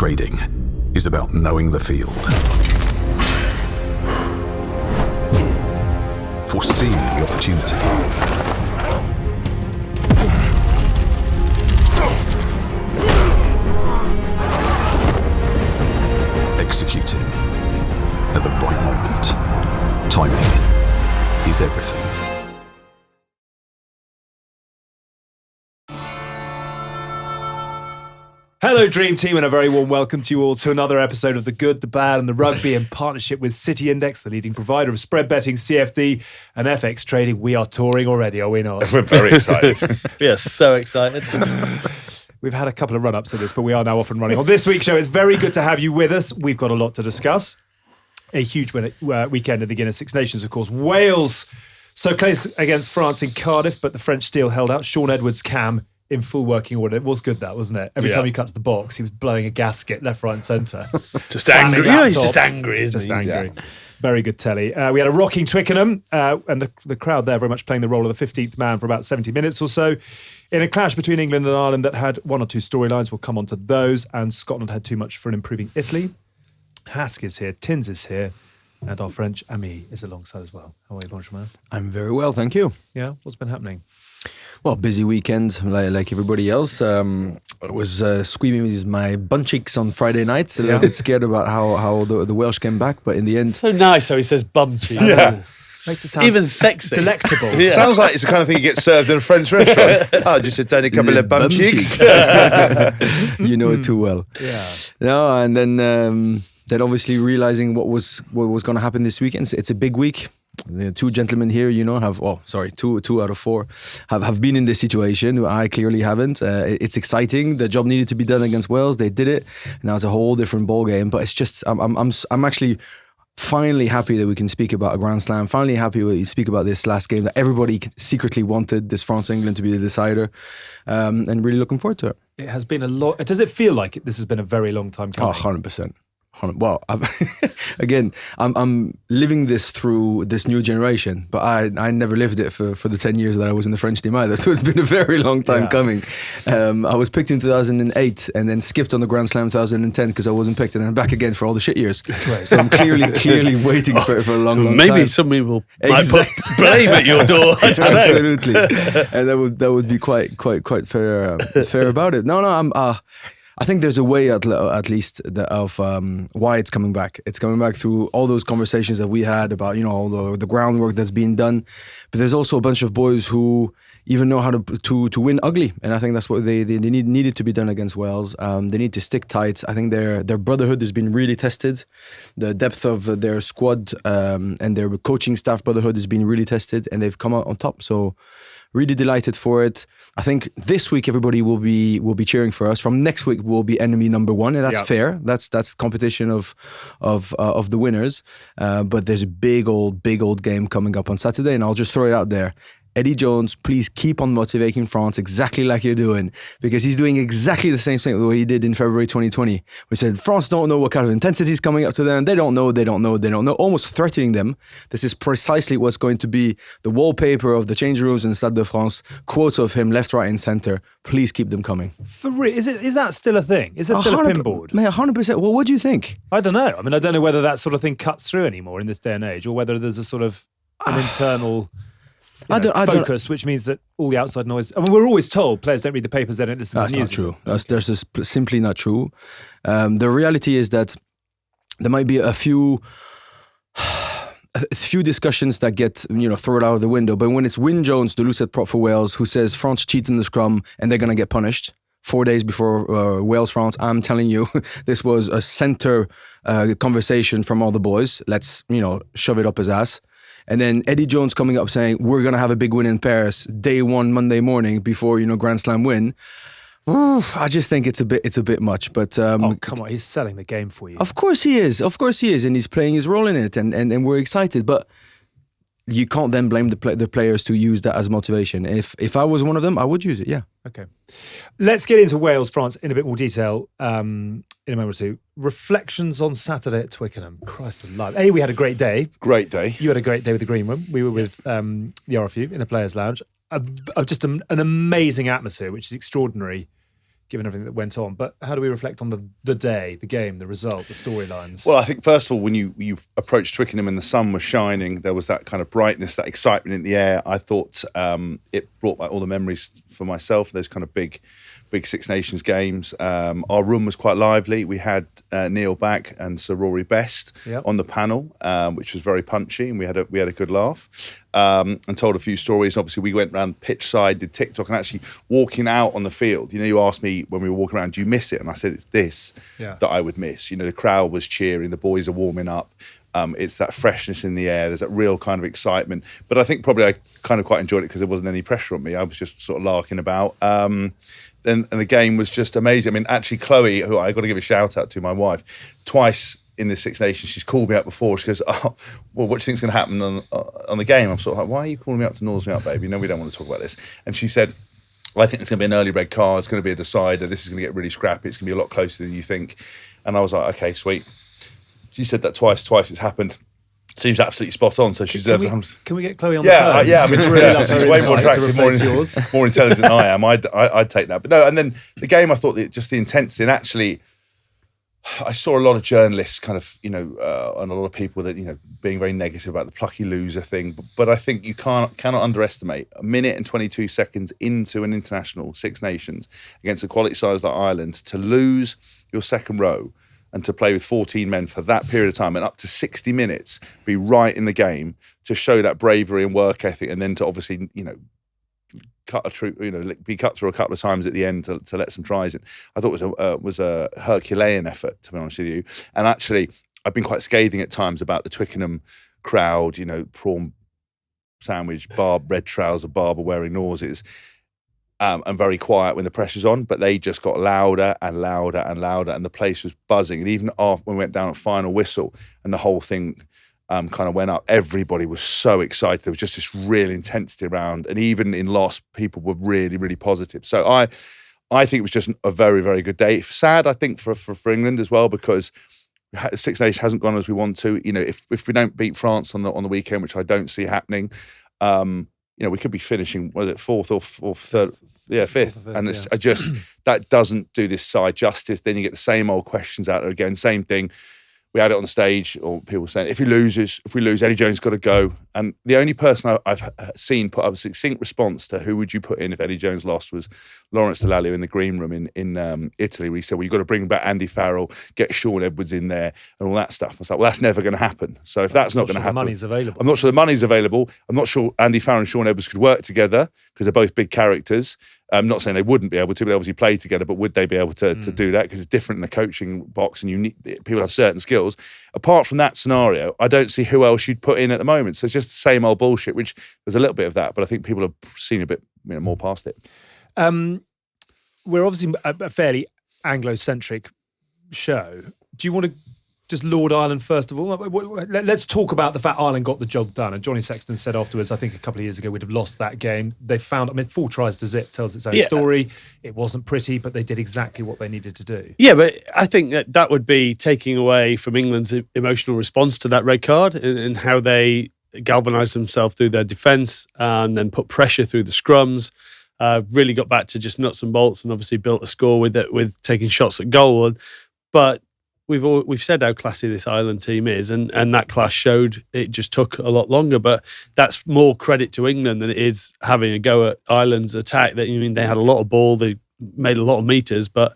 Trading is about knowing the field, foreseeing the opportunity, executing at the right moment. Timing is everything. Hello, Dream Team, and a very warm welcome to you all to another episode of The Good, The Bad and The Rugby in partnership with City Index, the leading provider of spread betting, CFD and FX trading. We are touring already, are we not? We're very excited. We are so excited. We've had a couple of run-ups of this, but we are now off and running. On this week's show, it's very good to have you with us. We've got a lot to discuss. A huge weekend in the Guinness Six Nations, of course. Wales so close against France in Cardiff, but the French still held out. Sean Edwards' cam in full working order. It was good, that, wasn't it? Every time he cut to the box, he was blowing a gasket left, right and centre. Just angry. Yeah, He's just angry, isn't just he? angry. Yeah. Very good telly. We had a rocking Twickenham, and the crowd there very much playing the role of the 15th man for about 70 minutes or so, in a clash between England and Ireland that had one or two storylines. We'll come on to those. And Scotland had too much for an improving Italy. Hask is here, Tins is here, and our French Ami is alongside as well. How are you, bonjour, man? I'm very well, thank you. Yeah, what's been happening? Well, busy weekend, like everybody else. I was squeaming with my bun cheeks on Friday night. A little bit scared about how the Welsh came back, but in the end... So nice how he says bum cheeks. Yeah. Makes it sound even sexy. delectable. Yeah. Sounds like it's the kind of thing you get served in a French restaurant. Oh, just a tiny couple of bum cheeks. You know it too well. Yeah. No, and then obviously realizing what was going to happen this weekend. It's a big week. The two gentlemen here, two out of four have been in this situation. I clearly haven't. It's exciting. The job needed to be done against Wales. They did it. Now it's a whole different ball game. But it's just I'm actually finally happy that we can speak about a Grand Slam. Finally happy we speak about this last game that everybody secretly wanted, this France-England, to be the decider, and really looking forward to it. It has been a lot. Does it feel like this has been a very long time coming? Oh, 100%. Well, I'm living this through this new generation, but I never lived it for the 10 years that I was in the French team either. So it's been a very long time coming. I was picked in 2008 and then skipped on the Grand Slam 2010 because I wasn't picked, and then back again for all the shit years. So I'm clearly waiting for a long time. Maybe some people might put blame at your door. I don't know. Absolutely, and that would be quite fair about it. No, I think there's a way at least of why it's coming back. It's coming back through all those conversations that we had about, all the groundwork that's being done. But there's also a bunch of boys who even know how to win ugly, and I think that's what they needed to be done against Wales. They need to stick tight. I think their brotherhood has been really tested. The depth of their squad and their coaching staff brotherhood has been really tested, and they've come out on top. So really delighted for it. I think this week everybody will be cheering for us. From next week will be enemy number one, and that's fair. That's competition of the winners. But there's a big old game coming up on Saturday, and I'll just throw it out there. Eddie Jones, please keep on motivating France exactly like you're doing, because he's doing exactly the same thing that he did in February 2020. We said France don't know what kind of intensity is coming up to them. They don't know, almost threatening them. This is precisely what's going to be the wallpaper of the change rooms in Stade de France. Quotes of him left, right and centre. Please keep them coming. For real? Is that still a thing? Is there still a pinboard? Mate, 100%. Well, what do you think? I don't know. I mean, I don't know whether that sort of thing cuts through anymore in this day and age, or whether there's a sort of an internal... focus, which means that all the outside noise... I mean, we're always told players don't read the papers, they don't listen to the news. That's not true. That's just simply not true. The reality is that there might be a few discussions that get thrown out of the window, but when it's Wyn Jones, the loose-head prop for Wales, who says France cheat in the scrum and they're going to get punished 4 days before Wales-France, I'm telling you, this was a centre conversation from all the boys. Let's, shove it up his ass. And then Eddie Jones coming up saying, we're going to have a big win in Paris, day one, Monday morning, before, Grand Slam win. I just think it's a bit much. But oh, come on, he's selling the game for you. Of course he is. And he's playing his role in it, and we're excited. But you can't then blame the players to use that as motivation. If I was one of them, I would use it, yeah. Okay. Let's get into Wales-France in a bit more detail in a moment or two. Reflections on Saturday at Twickenham. Christ alive. We had a great day. Great day. You had a great day with the Green Room. We were with the RFU in the Players' Lounge. Of just an amazing atmosphere, which is extraordinary given everything that went on. But how do we reflect on the day, the game, the result, the storylines? Well, I think first of all, when you approached Twickenham and the sun was shining, there was that kind of brightness, that excitement in the air. I thought it brought back all the memories for myself, those kind of big Six Nations games. Our room was quite lively. We had Neil back and Sir Rory Best on the panel, which was very punchy, and we had a good laugh and told a few stories. Obviously, we went around pitch side, did TikTok, and actually walking out on the field. You asked me when we were walking around, do you miss it? And I said, it's this that I would miss. The crowd was cheering, the boys are warming up. It's that freshness in the air. There's that real kind of excitement. But I think probably I kind of quite enjoyed it because there wasn't any pressure on me. I was just sort of larking about. And the game was just amazing. I mean, actually, Chloe, who I got to give a shout out to, my wife, twice in the Six Nations, she's called me up before. She goes, "Oh, well, what do you think's going to happen on the game?" I'm sort of like, "Why are you calling me up to nose me up, baby? No, we don't want to talk about this." And she said, "I think it's going to be an early red card. It's going to be a decider. This is going to get really scrappy. It's going to be a lot closer than you think." And I was like, "Okay, sweet." She said that twice it's happened. Seems absolutely spot on. So she deserves Can we get Chloe on the phone? Yeah, I mean, it's really she's way more attractive, more intelligent than I am. I'd take that. But no, and then the game, I thought just the intensity, and actually, I saw a lot of journalists kind of, and a lot of people that, being very negative about the plucky loser thing. But I think you cannot underestimate a minute and 22 seconds into an international Six Nations against a quality side like Ireland to lose your second row and to play with 14 men for that period of time and up to 60 minutes, be right in the game, to show that bravery and work ethic, and then to obviously, be cut through a couple of times at the end to let some tries in. I thought it was a Herculean effort, to be honest with you. And actually, I've been quite scathing at times about the Twickenham crowd, prawn sandwich, red trouser, barber wearing noses. And very quiet when the pressure's on, but they just got louder and louder and louder, and the place was buzzing. And even after when we went down at final whistle and the whole thing kind of went up, everybody was so excited. There was just this real intensity around, and even in loss, people were really, really positive. So I think it was just a very, very good day. Sad, I think, for England as well, because Six Nations hasn't gone as we want to. If we don't beat France on the weekend, which I don't see happening, we could be finishing, fourth or third, fifth. And it's that doesn't do this side justice. Then you get the same old questions out there again, same thing. We had it on stage, or people saying, if we lose, Ellis Genge got to go. And the only person I've seen put up a succinct response to who would you put in if Ellis Genge lost was Lawrence Dallaglio in the green room in Italy, where he said, well, you've got to bring back Andy Farrell, get Sean Edwards in there and all that stuff. I was like, well, that's never going to happen. So if that's not going to happen. Money's available. I'm not sure the money's available. I'm not sure Andy Farrell and Sean Edwards could work together because they're both big characters. I'm not saying they wouldn't be able to, but they obviously play together, but would they be able to do that? Because it's different in the coaching box, and people have certain skills. Apart from that scenario, I don't see who else you'd put in at the moment. So it's just the same old bullshit, which there's a little bit of that, but I think people have seen a bit more past it. We're obviously a fairly Anglo-centric show. Do you want to just Lord Ireland first of all? Let's talk about the fact Ireland got the job done. And Johnny Sexton said afterwards, I think a couple of years ago, we'd have lost that game. They found, 4 tries to zip tells its own story. It wasn't pretty, but they did exactly what they needed to do. Yeah, but I think that would be taking away from England's emotional response to that red card and how they galvanised themselves through their defence and then put pressure through the scrums. Really got back to just nuts and bolts, and obviously built a score with taking shots at goal. But we've said how classy this Ireland team is, and that class showed. It just took a lot longer, but that's more credit to England than it is having a go at Ireland's attack. They had a lot of ball, they made a lot of meters, but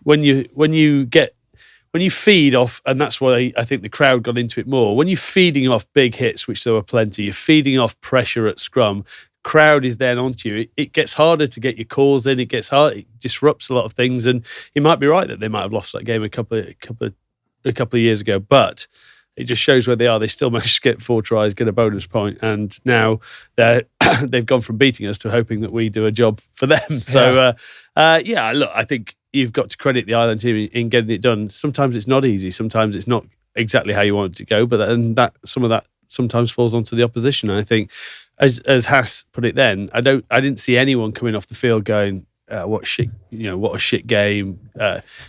when you feed off, and that's why I think the crowd got into it more. When you're feeding off big hits, which there were plenty, you're feeding off pressure at scrum. Crowd is then onto you. It gets harder to get your calls in. It gets hard. It disrupts a lot of things, and you might be right that they might have lost that game a couple of years ago. But it just shows where they are. They still managed to get 4 tries, get a bonus point, and now they've gone from beating us to hoping that we do a job for them. So look, I think you've got to credit the Ireland team in getting it done. Sometimes it's not easy. Sometimes it's not exactly how you want it to go. But some of that sometimes falls onto the opposition. And I think, as Haas put it then, I didn't see anyone coming off the field going, what a shit game.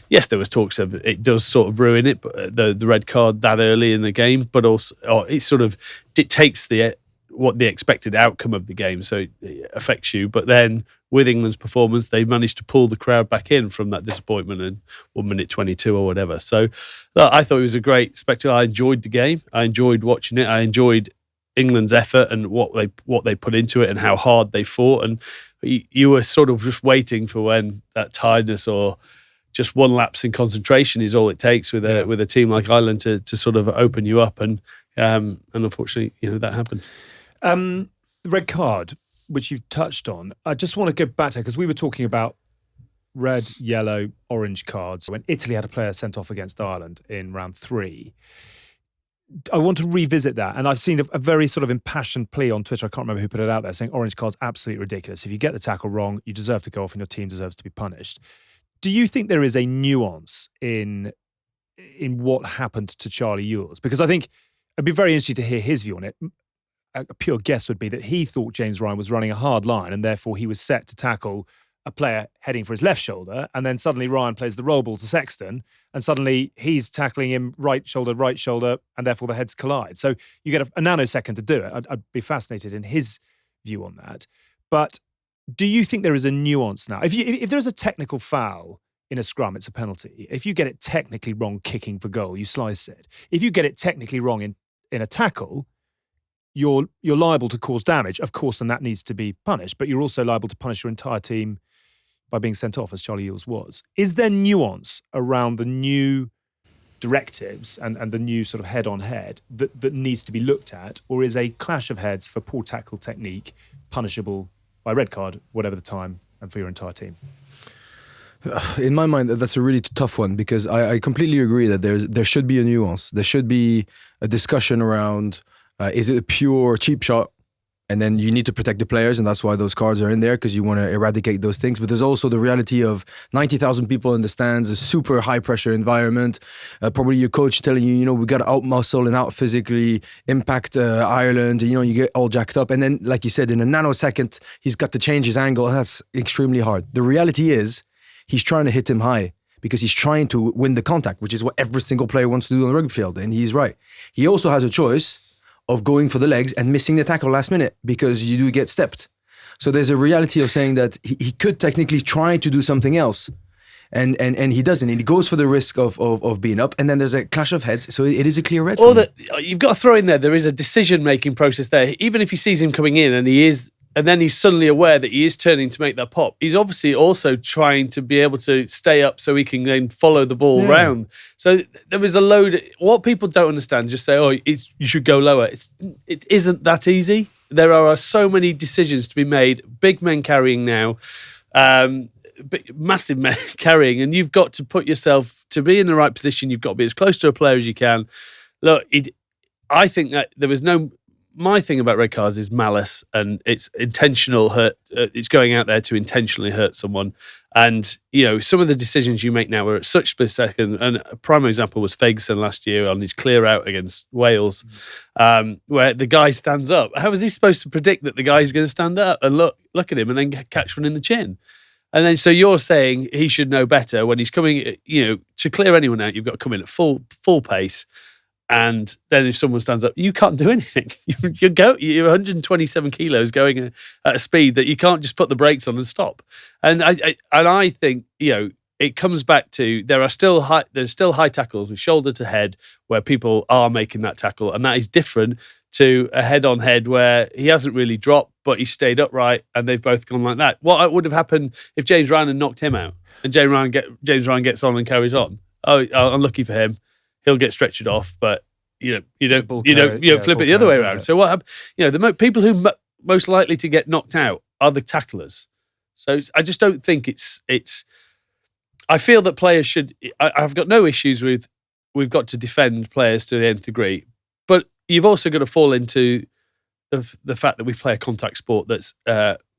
Yes, there was talks of it does sort of ruin it, but the red card that early in the game, but also it sort of dictates what the expected outcome of the game, so it affects you. But then with England's performance, they managed to pull the crowd back in from that disappointment in 1 minute 22 or whatever. So I thought it was a great spectacle. I enjoyed the game. I enjoyed watching it. I enjoyed England's effort and what they put into it and how hard they fought. And you were sort of just waiting for when that tiredness or just one lapse in concentration is all it takes with a team like Ireland to sort of open you up. And unfortunately, that happened. The red card, which you've touched on, I just want to go back to, because we were talking about red, yellow, orange cards when Italy had a player sent off against Ireland in round 3. I want to revisit that. And I've seen a very sort of impassioned plea on Twitter. I can't remember who put it out there, saying orange card's absolutely ridiculous. If you get the tackle wrong, you deserve to go off and your team deserves to be punished. Do you think there is a nuance in what happened to Charlie Ewels? Because I think it'd be very interesting to hear his view on it. A pure guess would be that he thought James Ryan was running a hard line and therefore he was set to tackle a player heading for his left shoulder, and then suddenly Ryan plays the roll ball to Sexton and suddenly he's tackling him right shoulder, and therefore the heads collide. So you get a nanosecond to do it. I'd be fascinated in his view on that. But do you think there is a nuance now? If there's a technical foul in a scrum, it's a penalty. If you get it technically wrong kicking for goal, you slice it. If you get it technically wrong in a tackle, you're liable to cause damage, of course, and that needs to be punished, but you're also liable to punish your entire team by being sent off, as Charlie Ewels was. Is there nuance around the new directives and the new sort of head-on-head that needs to be looked at, or is a clash of heads for poor tackle technique punishable by red card, whatever the time, and for your entire team? In my mind, that's a really tough one, because I completely agree that there should be a nuance. There should be a discussion around, is it a pure cheap shot? And then you need to protect the players, and that's why those cards are in there, because you want to eradicate those things. But there's also the reality of 90,000 people in the stands, a super high-pressure environment, probably your coach telling you, we got to out-muscle and out-physically impact Ireland, you get all jacked up. And then, like you said, in a nanosecond, he's got to change his angle, and that's extremely hard. The reality is, he's trying to hit him high, because he's trying to win the contact, which is what every single player wants to do on the rugby field, and he's right. He also has a choice of going for the legs and missing the tackle last minute, because you do get stepped. So there's a reality of saying that he could technically try to do something else, and he doesn't. And he goes for the risk of being up, and then there's a clash of heads. So it is a clear red. Or that you've got to throw in there is a decision-making process there. Even if he sees him coming in and then he's suddenly aware that he is turning to make that pop, he's obviously also trying to be able to stay up so he can then follow the ball round. So there is a load. What people don't understand, just say, you should go lower. It isn't that easy. There are so many decisions to be made. Big men carrying now, massive men carrying, and you've got to put yourself to be in the right position. You've got to be as close to a player as you can. Look, I think that there was no... My thing about red cards is malice, and it's intentional hurt. It's going out there to intentionally hurt someone. And, some of the decisions you make now are at such split second. And a prime example was Ferguson last year on his clear out against Wales, where the guy stands up. How is he supposed to predict that the guy's going to stand up and look at him and then catch one in the chin? And then, so you're saying he should know better when he's coming, to clear anyone out, you've got to come in at full pace. And then if someone stands up, you can't do anything. You're 127 kilos going at a speed that you can't just put the brakes on and stop. And I think, it comes back to there's still high tackles with shoulder to head where people are making that tackle, and that is different to a head-on head where he hasn't really dropped, but he stayed upright, and they've both gone like that. What would have happened if James Ryan had knocked him out, and James Ryan gets on and carries on? Oh, unlucky for him. He'll get stretched off, but you don't flip it the other way around. So what happened? The people who most likely to get knocked out are the tacklers. So I just don't think it's. I feel that players should. I've got no issues with. We've got to defend players to the nth degree, but you've also got to fall into the fact that we play a contact sport that's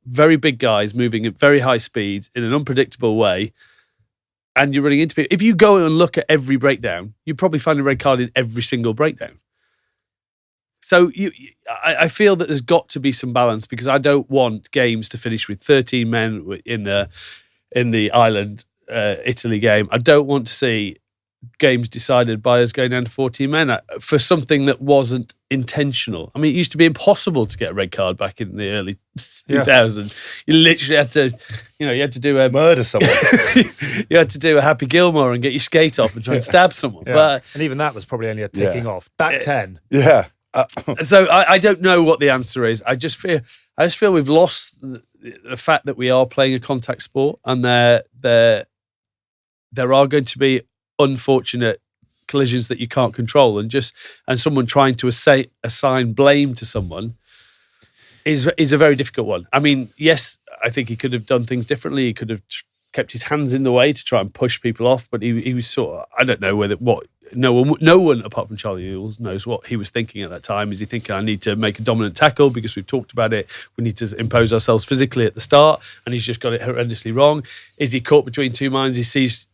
very big guys moving at very high speeds in an unpredictable way. And you're running into people. If you go and look at every breakdown, you probably find a red card in every single breakdown. So I feel that there's got to be some balance, because I don't want games to finish with 13 men in the Ireland Italy game. I don't want to see games decided by us going down to 14 men for something that wasn't intentional. I mean, it used to be impossible to get a red card back in the early 2000s. You literally had to, you had to do a Murder someone. you had to do a Happy Gilmore and get your skate off and try and stab someone. Yeah. But and even that was probably only a ticking off. Back 10. Yeah. so I don't know what the answer is. I just feel we've lost the fact that we are playing a contact sport, and there are going to be unfortunate collisions that you can't control, and someone trying to assign blame to someone is a very difficult one. I mean, yes, I think he could have done things differently. He could have kept his hands in the way to try and push people off, but he was sort of, I don't know no one apart from Charlie Ewels knows what he was thinking at that time. Is he thinking, I need to make a dominant tackle because we've talked about it, we need to impose ourselves physically at the start, and he's just got it horrendously wrong? Is he caught between two minds? He sees,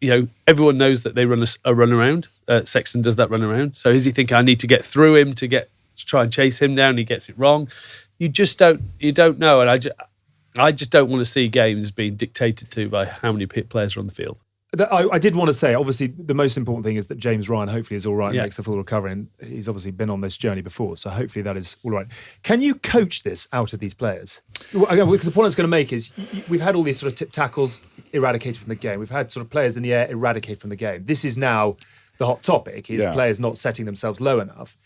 everyone knows that they run a run around. Sexton does that run around. So is he thinking, I need to get through him to try and chase him down? He gets it wrong. You don't know, and I just don't want to see games being dictated to by how many players are on the field. I did want to say, obviously, the most important thing is that James Ryan hopefully is all right and makes a full recovery. And he's obviously been on this journey before, so hopefully that is all right. Can you coach this out of these players? The point I was going to make is we've had all these sort of tip tackles eradicated from the game. We've had sort of players in the air eradicated from the game. This is now the hot topic, is players not setting themselves low enough.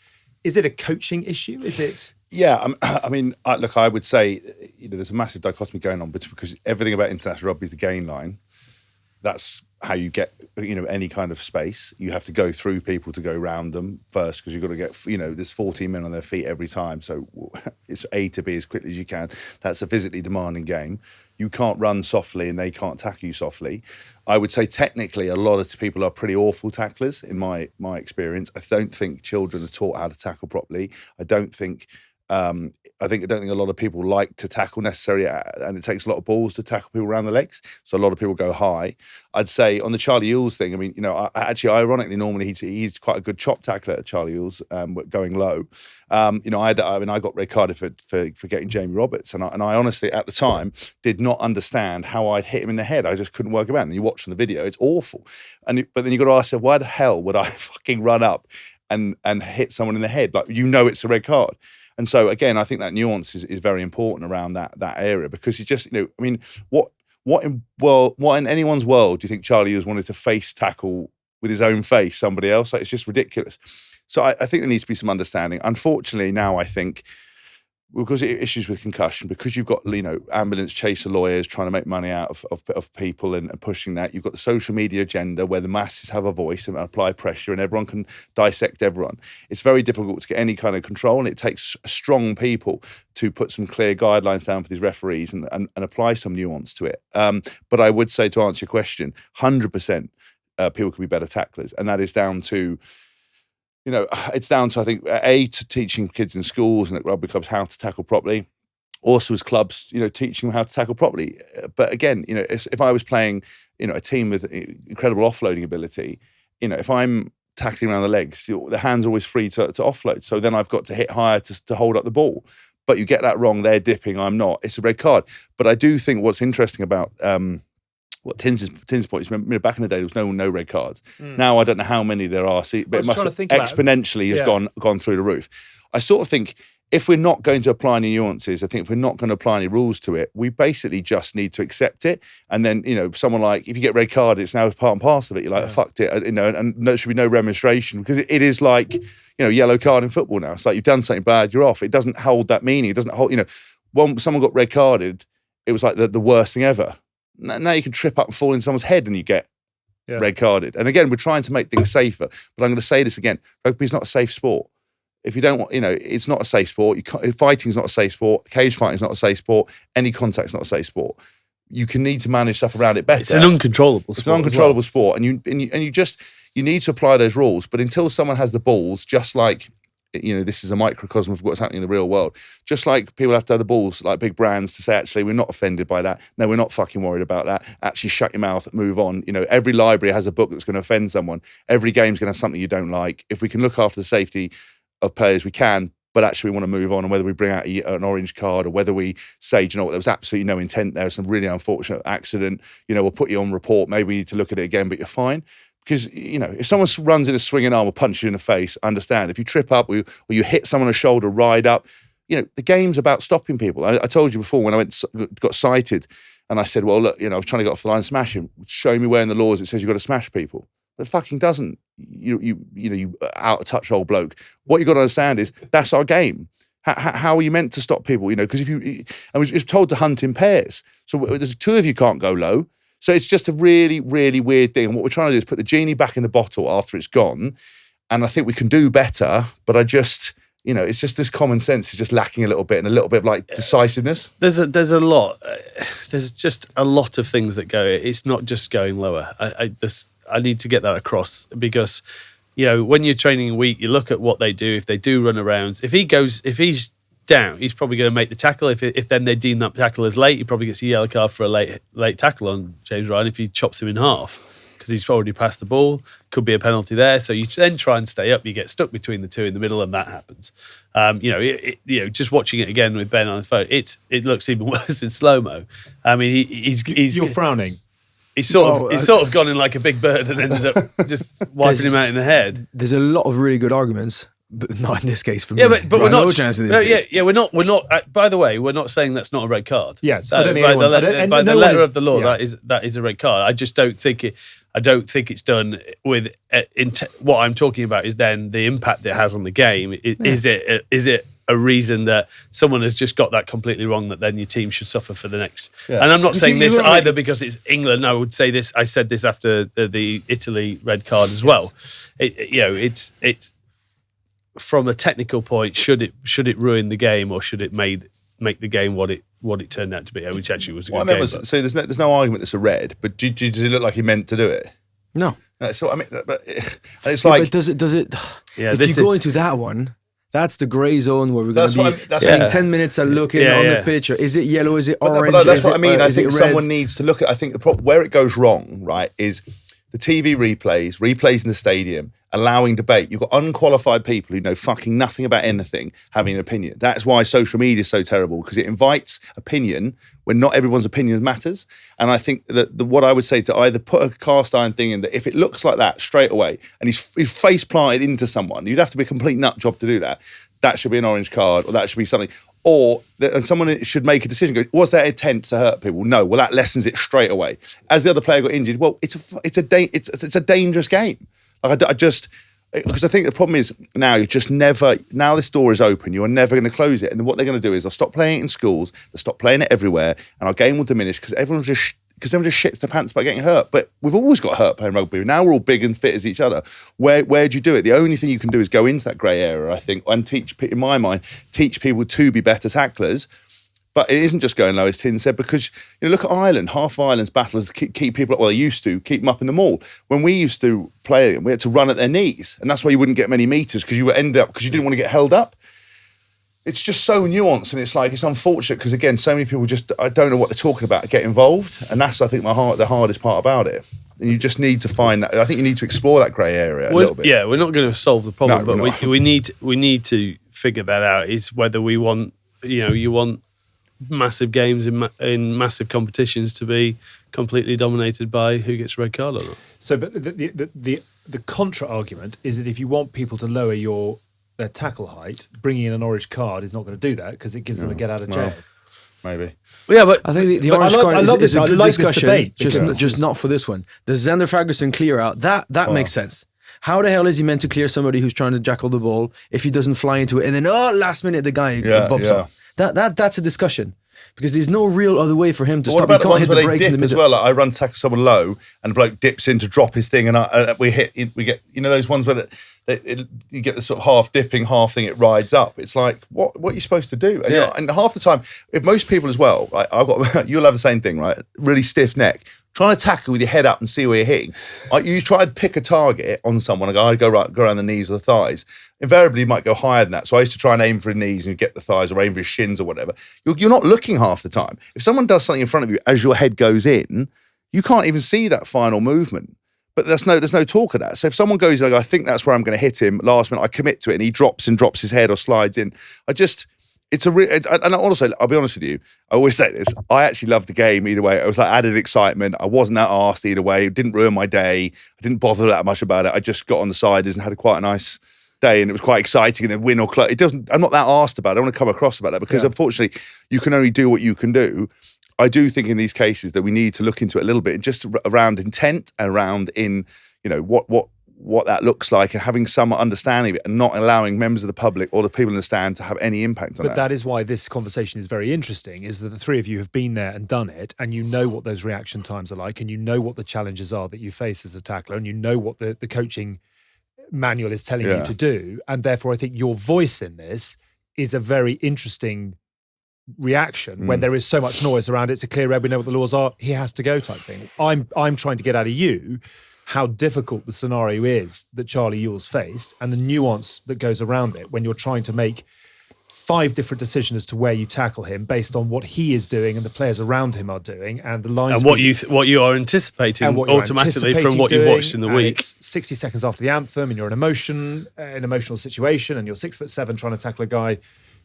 Is it a coaching issue? Is it? Yeah, I mean, look, I would say there's a massive dichotomy going on because everything about international rugby is the gain line. That's how you get, any kind of space. You have to go through people to go round them first because you've got to get, there's 14 men on their feet every time. So it's A to B as quickly as you can. That's a physically demanding game. You can't run softly and they can't tackle you softly. I would say technically a lot of people are pretty awful tacklers in my experience. I don't think children are taught how to tackle properly. I don't think a lot of people like to tackle necessarily, and it takes a lot of balls to tackle people around the legs. So a lot of people go high. I'd say on the Charlie Ewels thing, I mean, actually, ironically, normally he's quite a good chop tackler, Charlie Ewels, going low. I got red carded for getting Jamie Roberts, and I honestly at the time did not understand how I'd hit him in the head. I just couldn't work it out. And you watch on the video, it's awful. But then you got to ask yourself, why the hell would I fucking run up and hit someone in the head? Like, it's a red card. And so again, I think that nuance is very important around that area, because you just, what in anyone's world do you think Charlie Ewels wanted to face tackle with his own face somebody else? Like, it's just ridiculous. So I think there needs to be some understanding. Unfortunately, now I think because of issues with concussion, because you've got ambulance chaser lawyers trying to make money out of people and pushing that, you've got the social media agenda where the masses have a voice and apply pressure and everyone can dissect everyone. It's very difficult to get any kind of control, and it takes strong people to put some clear guidelines down for these referees and apply some nuance to it. But I would say, to answer your question, 100% people can be better tacklers, and that is down to it's down to, I think, to teaching kids in schools and at rugby clubs how to tackle properly. Also as clubs, teaching them how to tackle properly. But again, if I was playing, a team with incredible offloading ability, if I'm tackling around the legs, the hands are always free to offload. So then I've got to hit higher to hold up the ball. But you get that wrong, they're dipping, I'm not. It's a red card. But I do think what's interesting about what Tim's point is, back in the day, there was no red cards. Now I don't know how many there are, but it must have exponentially has gone through the roof. I sort of think if we're not going to apply any nuances, I think if we're not going to apply any rules to it, we basically just need to accept it. And then, someone like, if you get red card, it's now part and parcel of it. You're like, I fucked it, and there should be no remonstration, because it is like, yellow card in football now. It's like, you've done something bad, you're off. It doesn't hold that meaning. It doesn't hold, when someone got red carded, it was like the worst thing ever. Now you can trip up and fall in someone's head and you get red carded. And again, we're trying to make things safer. But I'm going to say this again: rugby is not a safe sport. If you don't want, it's not a safe sport. Fighting is not a safe sport. Cage fighting is not a safe sport. Any contact is not a safe sport. You can need to manage stuff around it better. It's an uncontrollable sport. It's an uncontrollable sport, and you need to apply those rules. But until someone has the balls, just like, this is a microcosm of what's happening in the real world. Just like people have to have the balls, like big brands, to say, actually, we're not offended by that. No, we're not fucking worried about that. Actually, shut your mouth, move on. Every library has a book that's going to offend someone. Every game's going to have something you don't like. If we can look after the safety of players, we can. But actually, we want to move on, and whether we bring out an orange card or whether we say, there was absolutely no intent there, some really unfortunate accident, we'll put you on report. Maybe we need to look at it again, but you're fine. Because, if someone runs in a swinging arm or punches you in the face, I understand. If you trip up or you hit someone on the shoulder, ride up, the game's about stopping people. I told you before when I got cited and I said, well, look, I was trying to get off the line and smash him. Show me where in the laws it says you've got to smash people. But it fucking doesn't. You out of touch old bloke. What you got to understand is that's our game. How are you meant to stop people? Because if you, I was told to hunt in pairs. So there's 2 of you can't go low. So it's just a really, really weird thing. And what we're trying to do is put the genie back in the bottle after it's gone. And I think we can do better. But I just, it's just this common sense is just lacking a little bit and a little bit of like decisiveness. There's a lot. There's just a lot of things that go. It's not just going lower. I need to get that across because, when you're training a week, you look at what they do. If they do run arounds, if he's down, he's probably going to make the tackle. If then they deem that tackle as late, he probably gets a yellow card for a late tackle on James Ryan if he chops him in half because he's already passed the ball. Could be a penalty there. So you then try and stay up. You get stuck between the 2 in the middle, and that happens. Just watching it again with Ben on the phone, it looks even worse in slow mo. I mean, he's You're frowning. He's sort of gone in like a big bird and ended up just wiping him out in the head. There's a lot of really good arguments. But not in this case for me. Yeah, but we're not. No chance in this case. We're not. By the way, we're not saying that's not a red card. Yes, by the letter of the law, that is a red card. I just don't think it. I don't think it's done with. What I'm talking about is then the impact it has on the game. Is it a reason that someone has just got that completely wrong that then your team should suffer for the next? Yeah. And I'm not saying this either because it's England. I would say this. I said this after the Italy red card as well. It's. From a technical point, should it ruin the game or should it make the game what it turned out to be, which actually was a good game. So there's no argument it's a red, but does it look like he meant to do it? No. So I mean, but it's like, but does it? Yeah, if you go into that one, that's the grey zone where we're going to be spending 10 minutes at looking on the pitch. Is it yellow? Is it orange? But that's what I mean. I think someone needs to look at. I think where it goes wrong, right, is the TV replays in the stadium, allowing debate. You've got unqualified people who know fucking nothing about anything having an opinion. That's why social media is so terrible, because it invites opinion when not everyone's opinion matters. And I think that what I would say to either put a cast iron thing in that if it looks like that straight away and he's face planted into someone, you'd have to be a complete nut job to do that. That should be an orange card, or that should be something. Or and someone should make a decision. Go, was there intent to hurt people? No. Well, that lessens it straight away. As the other player got injured, well, it's a dangerous game. Like because I think the problem is now now this door is open. You are never going to close it. And then what they're going to do is they'll stop playing it in schools. They'll stop playing it everywhere, and our game will diminish because everyone just shits their pants about getting hurt. But we've always got hurt playing rugby. Now we're all big and fit as each other. Where do you do it? The only thing you can do is go into that grey area, I think, and teach people to be better tacklers. But it isn't just going low, as Tin said, because look at Ireland. Half of Ireland's battlers keep people up. Well, they used to keep them up in the maul. When we used to play them, we had to run at their knees, and that's why you wouldn't get many meters because you would end up because you didn't want to get held up. It's just so nuanced, and it's unfortunate because again, so many people I don't know what they're talking about, get involved, and that's I think the hardest part about it. And you just need to find that. I think you need to explore that grey area a little bit. Yeah, we're not going to solve the problem, but we need to figure that out. Is whether we want you want massive games in massive competitions to be completely dominated by who gets a red card or not. So, but the contra argument is that if you want people to lower their tackle height, bringing in an orange card is not going to do that because it gives them a get out of jail. Maybe. Yeah, but I think the orange card is a good discussion, just not for this one. The Xander Ferguson clear out, that makes sense. How the hell is he meant to clear somebody who's trying to jackal the ball if he doesn't fly into it and then last minute the guy bumps up? That's a discussion. Because there's no real other way for him to stop. What about the ones where they dip as well? Like I run to tackle someone low and the bloke dips in to drop his thing and we get those ones where you get the sort of half dipping, half thing, it rides up. It's like, what are you supposed to do? And, and half the time, if most people as well, right, you'll have the same thing, right? Really stiff neck. Trying to tackle with your head up and see where you're hitting. You try to pick a target on someone. I go around the knees or the thighs. Invariably, you might go higher than that. So I used to try and aim for his knees and get the thighs or aim for his shins or whatever. You're not looking half the time. If someone does something in front of you as your head goes in, you can't even see that final movement. But there's no talk of that. So if someone goes like, I think that's where I'm going to hit him, last minute I commit to it and he drops his head or slides in. and also, I'll be honest with you, I always say this, I actually loved the game either way. It was like added excitement. I wasn't that arsed either way. It didn't ruin my day. I didn't bother that much about it. I just got on the siders and had quite a nice day, and it was quite exciting, and then win or close. I'm not that arsed about it. I don't want to come across about that because unfortunately you can only do what you can do. I do think in these cases that we need to look into it a little bit, just around intent, around what that looks like, and having some understanding of it, and not allowing members of the public or the people in the stand to have any impact on it. But that is why this conversation is very interesting, is that the three of you have been there and done it, and you know what those reaction times are like, and you know what the challenges are that you face as a tackler, and you know what the coaching manual is telling you to do. And therefore, I think your voice in this is a very interesting reaction when there is so much noise around it. It's a clear red, we know what the laws are, he has to go type thing. I'm trying to get out of you how difficult the scenario is that Charlie Ewell's faced, and the nuance that goes around it when you're trying to make 5 different decisions as to where you tackle him based on what he is doing and the players around him are doing, and the lines and what you are anticipating automatically from what you've watched in the week. It's 60 seconds after the anthem, and you're in an emotional situation, and you're 6'7" trying to tackle a guy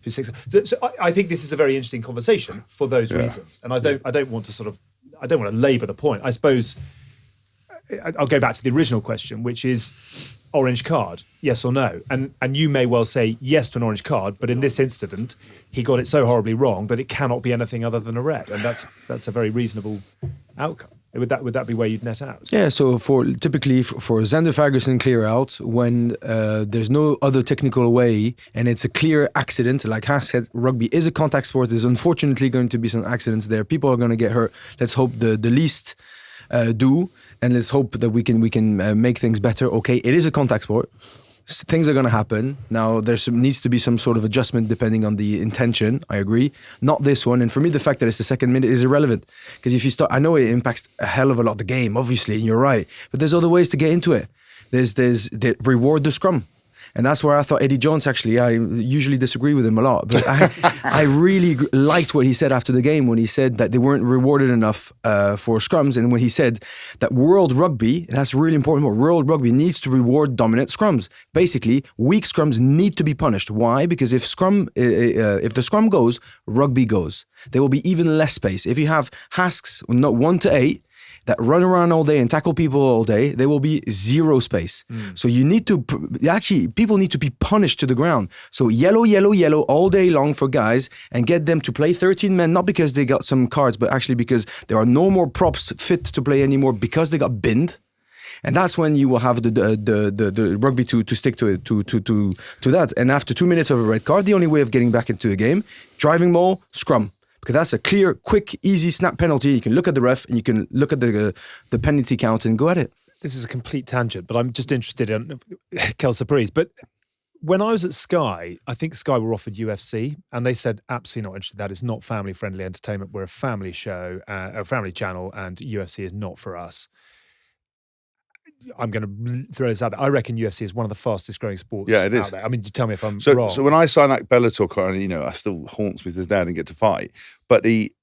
who's 6. So I think this is a very interesting conversation for those reasons, and I don't want to labour the point. I suppose I'll go back to the original question, which is orange card, yes or no? And you may well say yes to an orange card, but in this incident, he got it so horribly wrong that it cannot be anything other than a red, and that's a very reasonable outcome. Would that be where you'd net out? Yeah, so typically for Xander Ferguson clear out when there's no other technical way and it's a clear accident, like Haas said, rugby is a contact sport. There's unfortunately going to be some accidents there. People are going to get hurt. Let's hope the least do, and let's hope that we can make things better. Okay, it is a contact sport. Things are going to happen. Now, needs to be some sort of adjustment depending on the intention. I agree. Not this one. And for me, the fact that it's the second minute is irrelevant. Because if you start, I know it impacts a hell of a lot the game, obviously, and you're right. But there's other ways to get into it. There's reward the scrum. And that's where I thought Eddie Jones, actually, I usually disagree with him a lot, but I really liked what he said after the game when he said that they weren't rewarded enough for scrums. And when he said that World Rugby, and that's really important, World Rugby needs to reward dominant scrums. Basically, weak scrums need to be punished. Why? Because if the scrum goes, rugby goes. There will be even less space. If you have Hasks, not 1 to 8, that run around all day and tackle people all day, there will be zero space. So you need to, people need to be punished to the ground. So yellow, yellow, yellow all day long for guys, and get them to play 13 men, not because they got some cards, but actually because there are no more props fit to play anymore because they got binned. And that's when you will have the rugby to stick to it, to that. And after 2 minutes of a red card, the only way of getting back into the game, driving ball, scrum. Because that's a clear, quick, easy snap penalty. You can look at the ref and you can look at the penalty count and go at it. This is a complete tangent, but I'm just interested in Kelsey Paris. But when I was at Sky, I think Sky were offered UFC, and they said, absolutely not interested. That is not family-friendly entertainment. We're a family show, a family channel, and UFC is not for us. I'm going to throw this out there. I reckon UFC is one of the fastest growing sports it is. out there. I mean, you tell me if I'm wrong. So when I signed that Bellator contract, I still haunts me to this day. I didn't get to fight. But he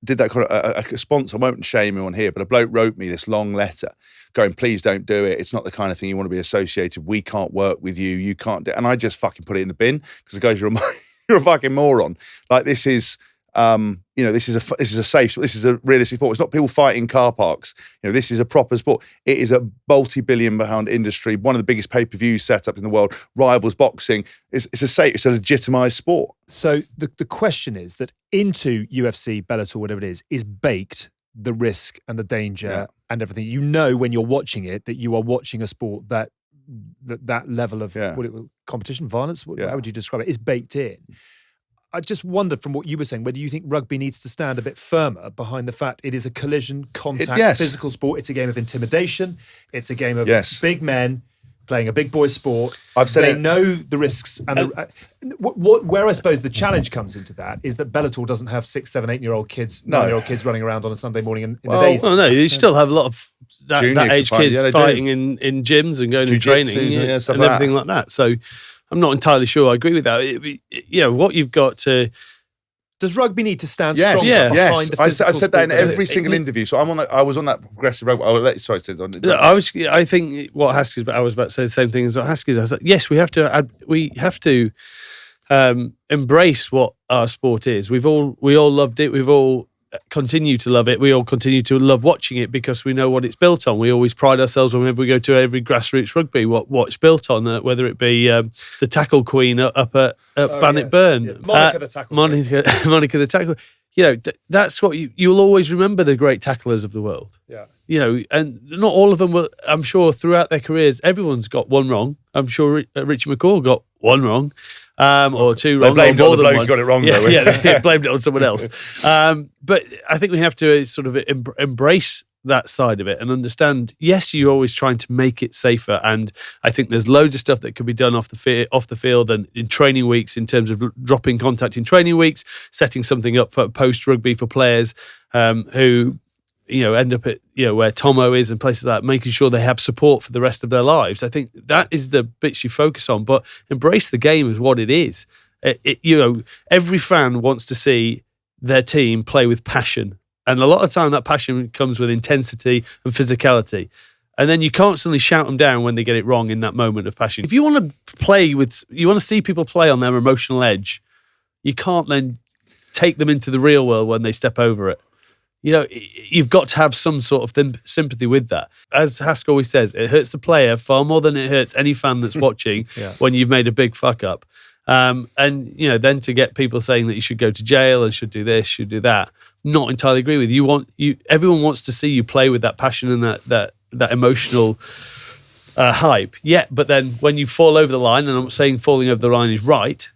did that kind of, a sponsor, I won't shame him on here, but a bloke wrote me this long letter going, please don't do it. It's not the kind of thing you want to be associated. We can't work with you. You can't do it. And I just fucking put it in the bin because the guy's, you're a fucking moron. Like this is... this is a realistic sport. It's not people fighting car parks. This is a proper sport. It is a multi-billion-pound industry, one of the biggest pay-per-view setups in the world. Rivals boxing. It's a legitimised sport. So the question is that into UFC, Bellator, whatever it is baked the risk and the danger and everything. You know when you're watching it that you are watching a sport that level of competition, violence. How would you describe it? Is baked in. I just wondered from what you were saying, whether you think rugby needs to stand a bit firmer behind the fact it is a collision, contact, physical sport. It's a game of intimidation. It's a game of big men playing a big boy sport. They know the risks. And where I suppose the challenge comes into that is that Bellator doesn't have 6, 7, 8-year-old kids, 9-year-old kids running around on a Sunday morning in the days. Well, no, you still have a lot of that age kids fighting in gyms and going and training and everything like that. So I'm not entirely sure I agree with that. What you've got to... Does rugby need to stand strong behind the physical I said that in every single interview. So I was on that progressive rugby. I think what Haskins, but I was about to say the same thing as what Haskins. I was like, yes, we have to embrace what our sport is. We all loved it. We've all continue to love it. We all continue to love watching it because we know what it's built on. We always pride ourselves whenever we go to every grassroots rugby, what it's built on, whether it be the tackle queen up at Bannockburn. Yes. Monica the tackle Monica the tackle. That's what you'll always remember, the great tacklers of the world. Yeah. And not all of them will, I'm sure throughout their careers, everyone's got one wrong. I'm sure Richie McCaw got one wrong. Or two wrong. They blamed it on the bloke who got it wrong, though. They blamed it on someone else. But I think we have to sort of embrace that side of it and understand, yes, you're always trying to make it safer. And I think there's loads of stuff that could be done off the field and in training weeks, in terms of dropping contact in training weeks, setting something up for post-rugby for players who end up at where Tomo is and places like that, making sure they have support for the rest of their lives. I think that is the bits you focus on, but embrace the game as what it is. Every fan wants to see their team play with passion, and a lot of time that passion comes with intensity and physicality. And then you constantly shout them down when they get it wrong in that moment of passion. If you want to see people play on their emotional edge, you can't then take them into the real world when they step over it. You've got to have some sort of sympathy with that. As Hask always says, it hurts the player far more than it hurts any fan that's watching when you've made a big fuck up. And then to get people saying that you should go to jail and should do this, should do that, not entirely agree with you. Everyone wants to see you play with that passion and that emotional hype. Yeah, but then when you fall over the line, and I'm not saying falling over the line is right,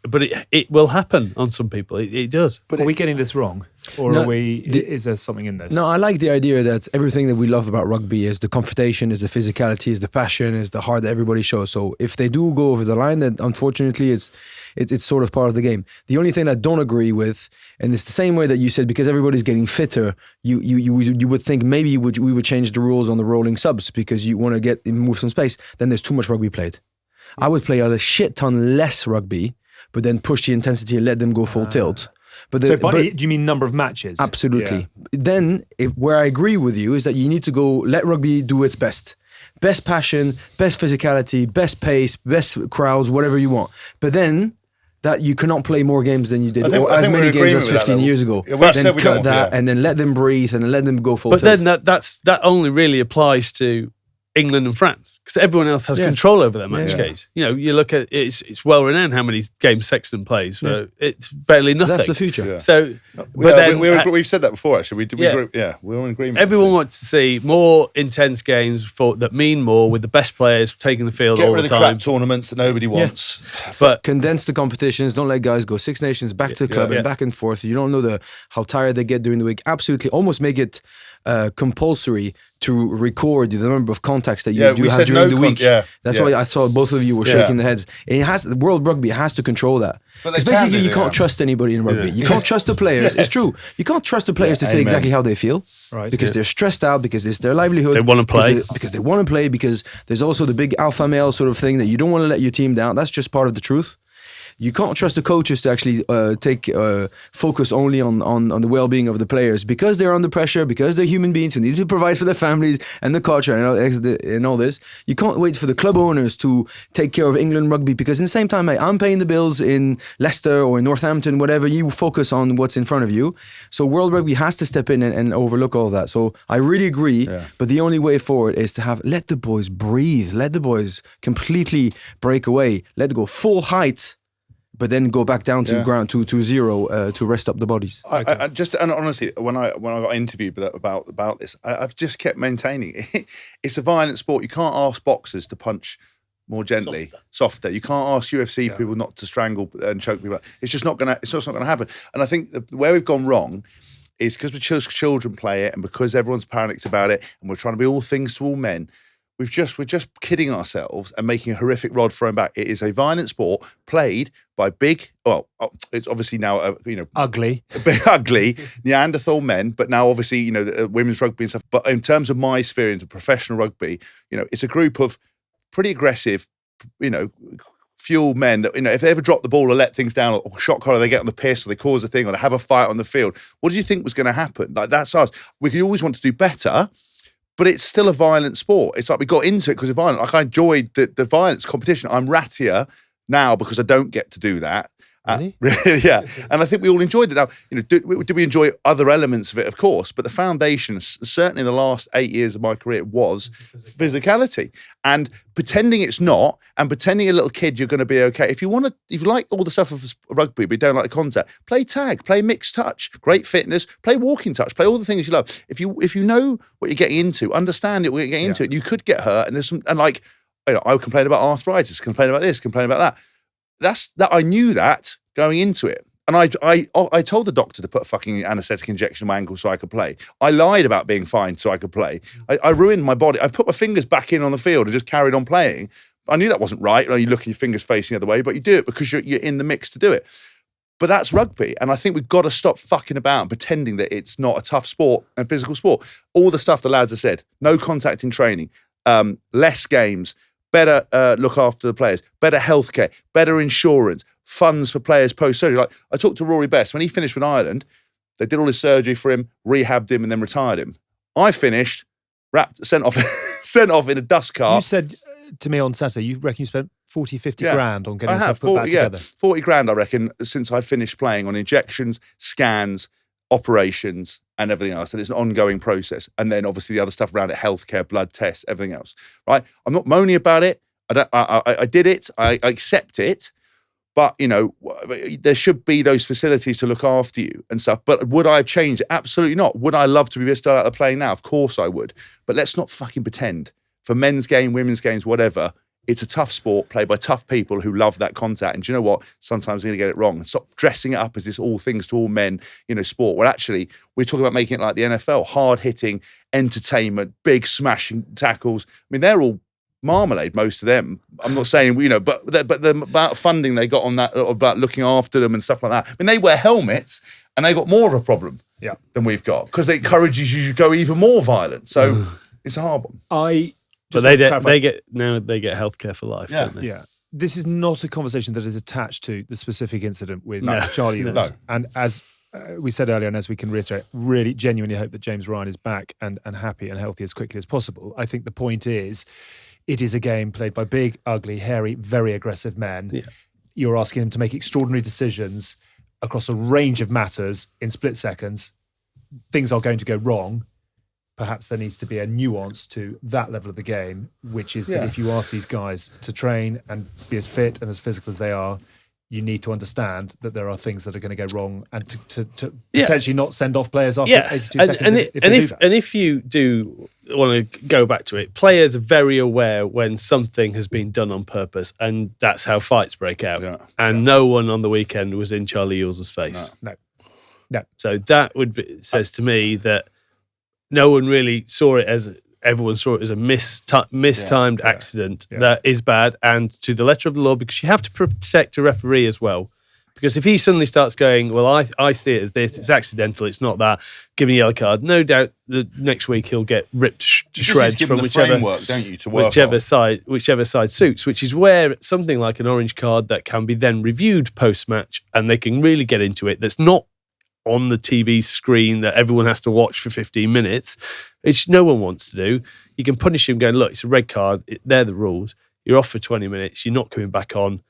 but it will happen on some people. It does. But are we getting this wrong? Or is there something in this? No, I like the idea that everything that we love about rugby is the confrontation, is the physicality, is the passion, is the heart that everybody shows. So if they do go over the line, then unfortunately it's sort of part of the game. The only thing I don't agree with, and it's the same way that you said, because everybody's getting fitter, you would think maybe we would change the rules on the rolling subs because you want to move some space. Then there's too much rugby played. I would play a shit ton less rugby, but then push the intensity and let them go full tilt. But do you mean number of matches? Absolutely. Yeah. Then, where I agree with you is that you need to let rugby do its best. Best passion, best physicality, best pace, best crowds, whatever you want. But then, that you cannot play more games than you did, or as many games as 15 years ago. Yeah, then cut that, and then let them breathe, and then let them go full tilt. But then that only really applies to England and France, because everyone else has control over their match case. You look at it's well renowned how many games Sexton plays. For it's barely nothing. That's the future. Yeah. So, we've said that before. Actually, we're in agreement. Everyone wants to see more intense games that mean more, with the best players taking the field all the time. Get rid of the crap tournaments that nobody wants. But condense the competitions. Don't let guys go Six Nations back to the club and back and forth. You don't know how tired they get during the week. Absolutely, almost make it compulsory to record the number of contacts that you do have during the week. That's why I thought both of you were shaking their heads. And World Rugby has to control that. Because basically you can't trust anybody in rugby. You can't trust the players. It's true. You can't trust the players to say exactly how they feel. Right. Because they're stressed out, because it's their livelihood. They want to play. Because they want to play, because there's also the big alpha male sort of thing that you don't want to let your team down. That's just part of the truth. You can't trust the coaches to actually take focus only on the well-being of the players, because they're under pressure, because they're human beings who need to provide for their families and the culture and all this. You can't wait for the club owners to take care of England rugby, because in the same time, I'm paying the bills in Leicester or in Northampton, whatever. You focus on what's in front of you. So World Rugby has to step in and overlook all that. So I really agree, but the only way forward is to let the boys breathe, let the boys completely break away, let them go full height, but then go back down to ground to zero to rest up the bodies. I just, and honestly, when I got interviewed about this, I've just kept maintaining it's a violent sport. You can't ask boxers to punch more gently, softer. You can't ask UFC people not to strangle and choke people. It's just not gonna happen. And I think where we've gone wrong is because children play it, and because everyone's panicked about it, and we're trying to be all things to all men. We're just kidding ourselves and making a horrific rod thrown back. It is a violent sport played by it's obviously now ugly Neanderthal men, but now obviously women's rugby and stuff. But in terms of my sphere into professional rugby, it's a group of pretty aggressive, fuel men that if they ever drop the ball or let things down or shot collar, they get on the piss or they cause a thing or they have a fight on the field. What do you think was going to happen? Like, that's us. We always want to do better. But it's still a violent sport. It's like we got into it because of violence. Like, I enjoyed the violence competition. I'm rattier now because I don't get to do that. Really? Yeah. And I think we all enjoyed it. Now, did we enjoy other elements of it? Of course. But the foundation, certainly in the last 8 years of my career, was physicality. And pretending it's not, and pretending a little kid you're going to be okay. If you like all the stuff of rugby, but you don't like the contact, play tag, play mixed touch, great fitness, play walking touch, play all the things you love. If you know what you're getting into, understand it, what you're getting into, and you could get hurt. And I would complain about arthritis, complain about this, complain about that. I knew that going into it. And I told the doctor to put a fucking anaesthetic injection in my ankle so I could play. I lied about being fine so I could play. I ruined my body. I put my fingers back in on the field and just carried on playing. I knew that wasn't right. You look at your fingers facing the other way, but you do it because you're in the mix to do it. But that's rugby. And I think we've got to stop fucking about and pretending that it's not a tough sport and physical sport. All the stuff the lads have said, no contact in training, less games, better look after the players, better healthcare, better insurance, funds for players post-surgery. Like I talked to Rory Best, when he finished with Ireland, they did all his surgery for him, rehabbed him, and then retired him. I finished, sent off in a dust cart. You said to me on Saturday, you reckon you spent 40, 50 grand on getting yourself put 40, back together. 40 grand, I reckon, since I finished playing on injections, scans, operations, and everything else. And it's an ongoing process. And then obviously the other stuff around it, healthcare, blood tests, everything else, right? I'm not moaning about it. I did it. I accept it. But, there should be those facilities to look after you and stuff. But would I have changed it? Absolutely not. Would I love to be still out of playing now? Of course I would. But let's not fucking pretend. For men's game, women's games, whatever, it's a tough sport played by tough people who love that contact. And do you know what? Sometimes they're going to get it wrong. And stop dressing it up as this all things to all men, sport. Where actually, we're talking about making it like the NFL. Hard-hitting, entertainment, big smashing tackles. I mean, they're all marmalade, most of them. I'm not saying, but the amount of funding they got on that, about looking after them and stuff like that. I mean, they wear helmets and they got more of a problem than we've got because it encourages you to go even more violent. So it's a hard one. But they get healthcare for life, don't they? Yeah. This is not a conversation that is attached to the specific incident with Charlie Eels. No. And as we said earlier, and as we can reiterate, really genuinely hope that James Ryan is back and happy and healthy as quickly as possible. I think the point is, it is a game played by big, ugly, hairy, very aggressive men. Yeah. You're asking them to make extraordinary decisions across a range of matters in split seconds. Things are going to go wrong. Perhaps there needs to be a nuance to that level of the game, which is that if you ask these guys to train and be as fit and as physical as they are, you need to understand that there are things that are going to go wrong and to potentially not send off players after 82 seconds. And if you do want to go back to it, players are very aware when something has been done on purpose, and that's how fights break out. Yeah. And no one on the weekend was in Charlie Eels' face. No. So that says to me that no one really saw it as... Everyone saw it as a mistimed accident that is bad, and to the letter of the law, because you have to protect a referee as well. Because if he suddenly starts going, well, I see it as this, it's accidental, it's not that, giving a yellow card, no doubt the next week he'll get ripped to shreds from whichever side suits, which is where something like an orange card that can be then reviewed post-match and they can really get into it, that's not on the TV screen that everyone has to watch for 15 minutes, which no one wants to do. You can punish him going, look, it's a red card. They're the rules. You're off for 20 minutes. You're not coming back on.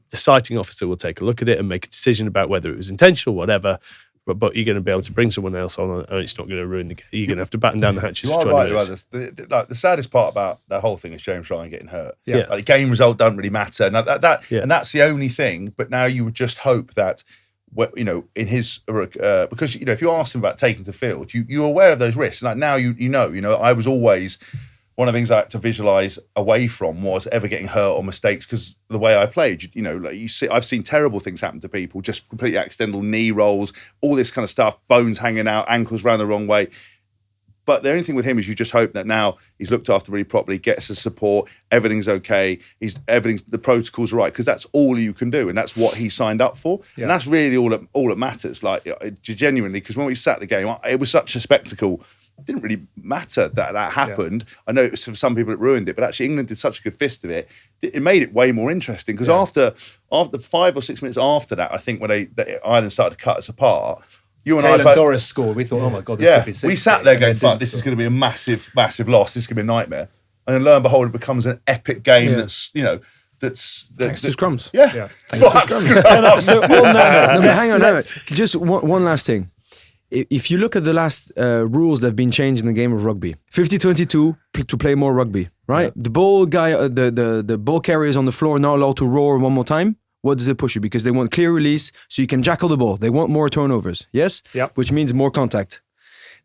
The citing officer will take a look at it and make a decision about whether it was intentional, whatever. But you're going to be able to bring someone else on, and it's not going to ruin the game. You're going to have to batten down the hatches for 20 minutes. The saddest part about the whole thing is James Ryan getting hurt. Yeah. Like, the game result doesn't really matter. And and that's the only thing. But now you would just hope that, in his, because, if you asked him about taking to the field, you're aware of those risks. Like now, I was always, one of the things I had to visualize away from was ever getting hurt or mistakes, because the way I played, I've seen terrible things happen to people, just completely accidental knee rolls, all this kind of stuff, bones hanging out, ankles round the wrong way. But the only thing with him is you just hope that now he's looked after really properly, gets the support, everything's okay, the protocols are right, because that's all you can do, and that's what he signed up for, and that's really all that matters. Like, genuinely, because when we sat the game, it was such a spectacle. It didn't really matter that happened. Yeah. I know it was, for some people it ruined it, but actually England did such a good fist of it. It made it way more interesting, because after 5 or 6 minutes after that, I think when Ireland started to cut us apart. You and Caelan Doris scored. We thought, oh my God, this could be 60. We sat there going, fuck, this is going to be a massive, massive loss. This is going to be a nightmare. And then lo and behold, it becomes an epic game that's, Thanks to scrums. Yeah. Yeah. Fuck scrums. So on that No, note, but hang on. Just one last thing. If you look at the last rules that have been changed in the game of rugby, 50-22 to play more rugby, right? Yeah. The ball guy, the ball carrier is on the floor, not allowed to roar one more time. What does it push you? Because they want clear release, so you can jackal the ball. They want more turnovers, yes? Yep. Which means more contact.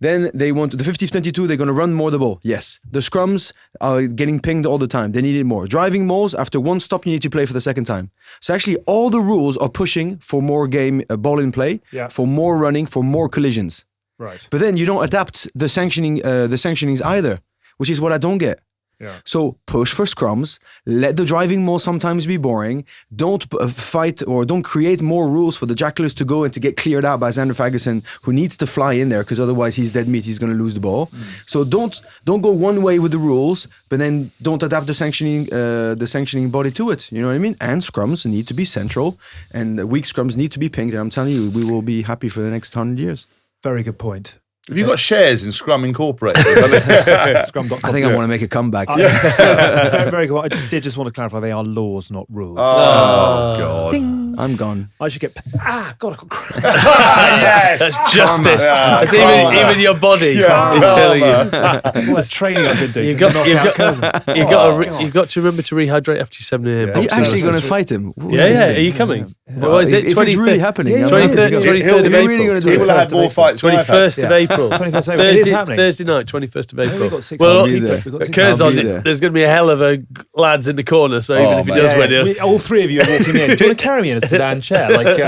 Then they want the 50-22, they're going to run more the ball. Yes. The scrums are getting pinged all the time. They need it more. Driving balls, after one stop, you need to play for the second time. So actually, all the rules are pushing for more game ball in play, Yeah. for more running, for more collisions. right. But then you don't adapt the sanctionings either, which is what I don't get. Yeah. So push for scrums, let the driving more sometimes be boring, don't fight or don't create more rules for the jackalers to go and to get cleared out by Xander Ferguson, who needs to fly in there because otherwise he's dead meat, he's going to lose the ball. So don't go one way with the rules, but then don't adapt the sanctioning body to it. You know what I mean? And scrums need to be central, and weak scrums need to be pinged, and I'm telling you, we will be happy for the next 100 years. Very good point. Have you got shares in Scrum Incorporated? Scrum.com. I think I want to make a comeback. Very, very good. I did just want to clarify they are laws, not rules. Oh, God. I'm gone. I should get. God, I got cramp. Yes. That's justice. Yeah. That's Karma. even your body Yeah. is telling you. All that training I've been doing. You've to got, knock you've out got, Cousin. you've got to remember to rehydrate after your 7 a.m. Yeah. Are you boxing actually lesson. going to fight him? Who's Yeah, this yeah. thing? Are you coming? What is it? If it's really happening, Yeah, I'm 23rd, in. 23rd of He'll really April. gonna do He it. will have more fights. 21st of Yeah. April. 21st of April. It is happening. Thursday night, 21st of We've April. got 6 Well, I'll be there. We've got 6 Cur's I'll on be it. there. There's going to be a hell of a lads in the corner, so even if he man. does win, all 3 of you are walking in. Do you want to carry me in a sedan chair? Like,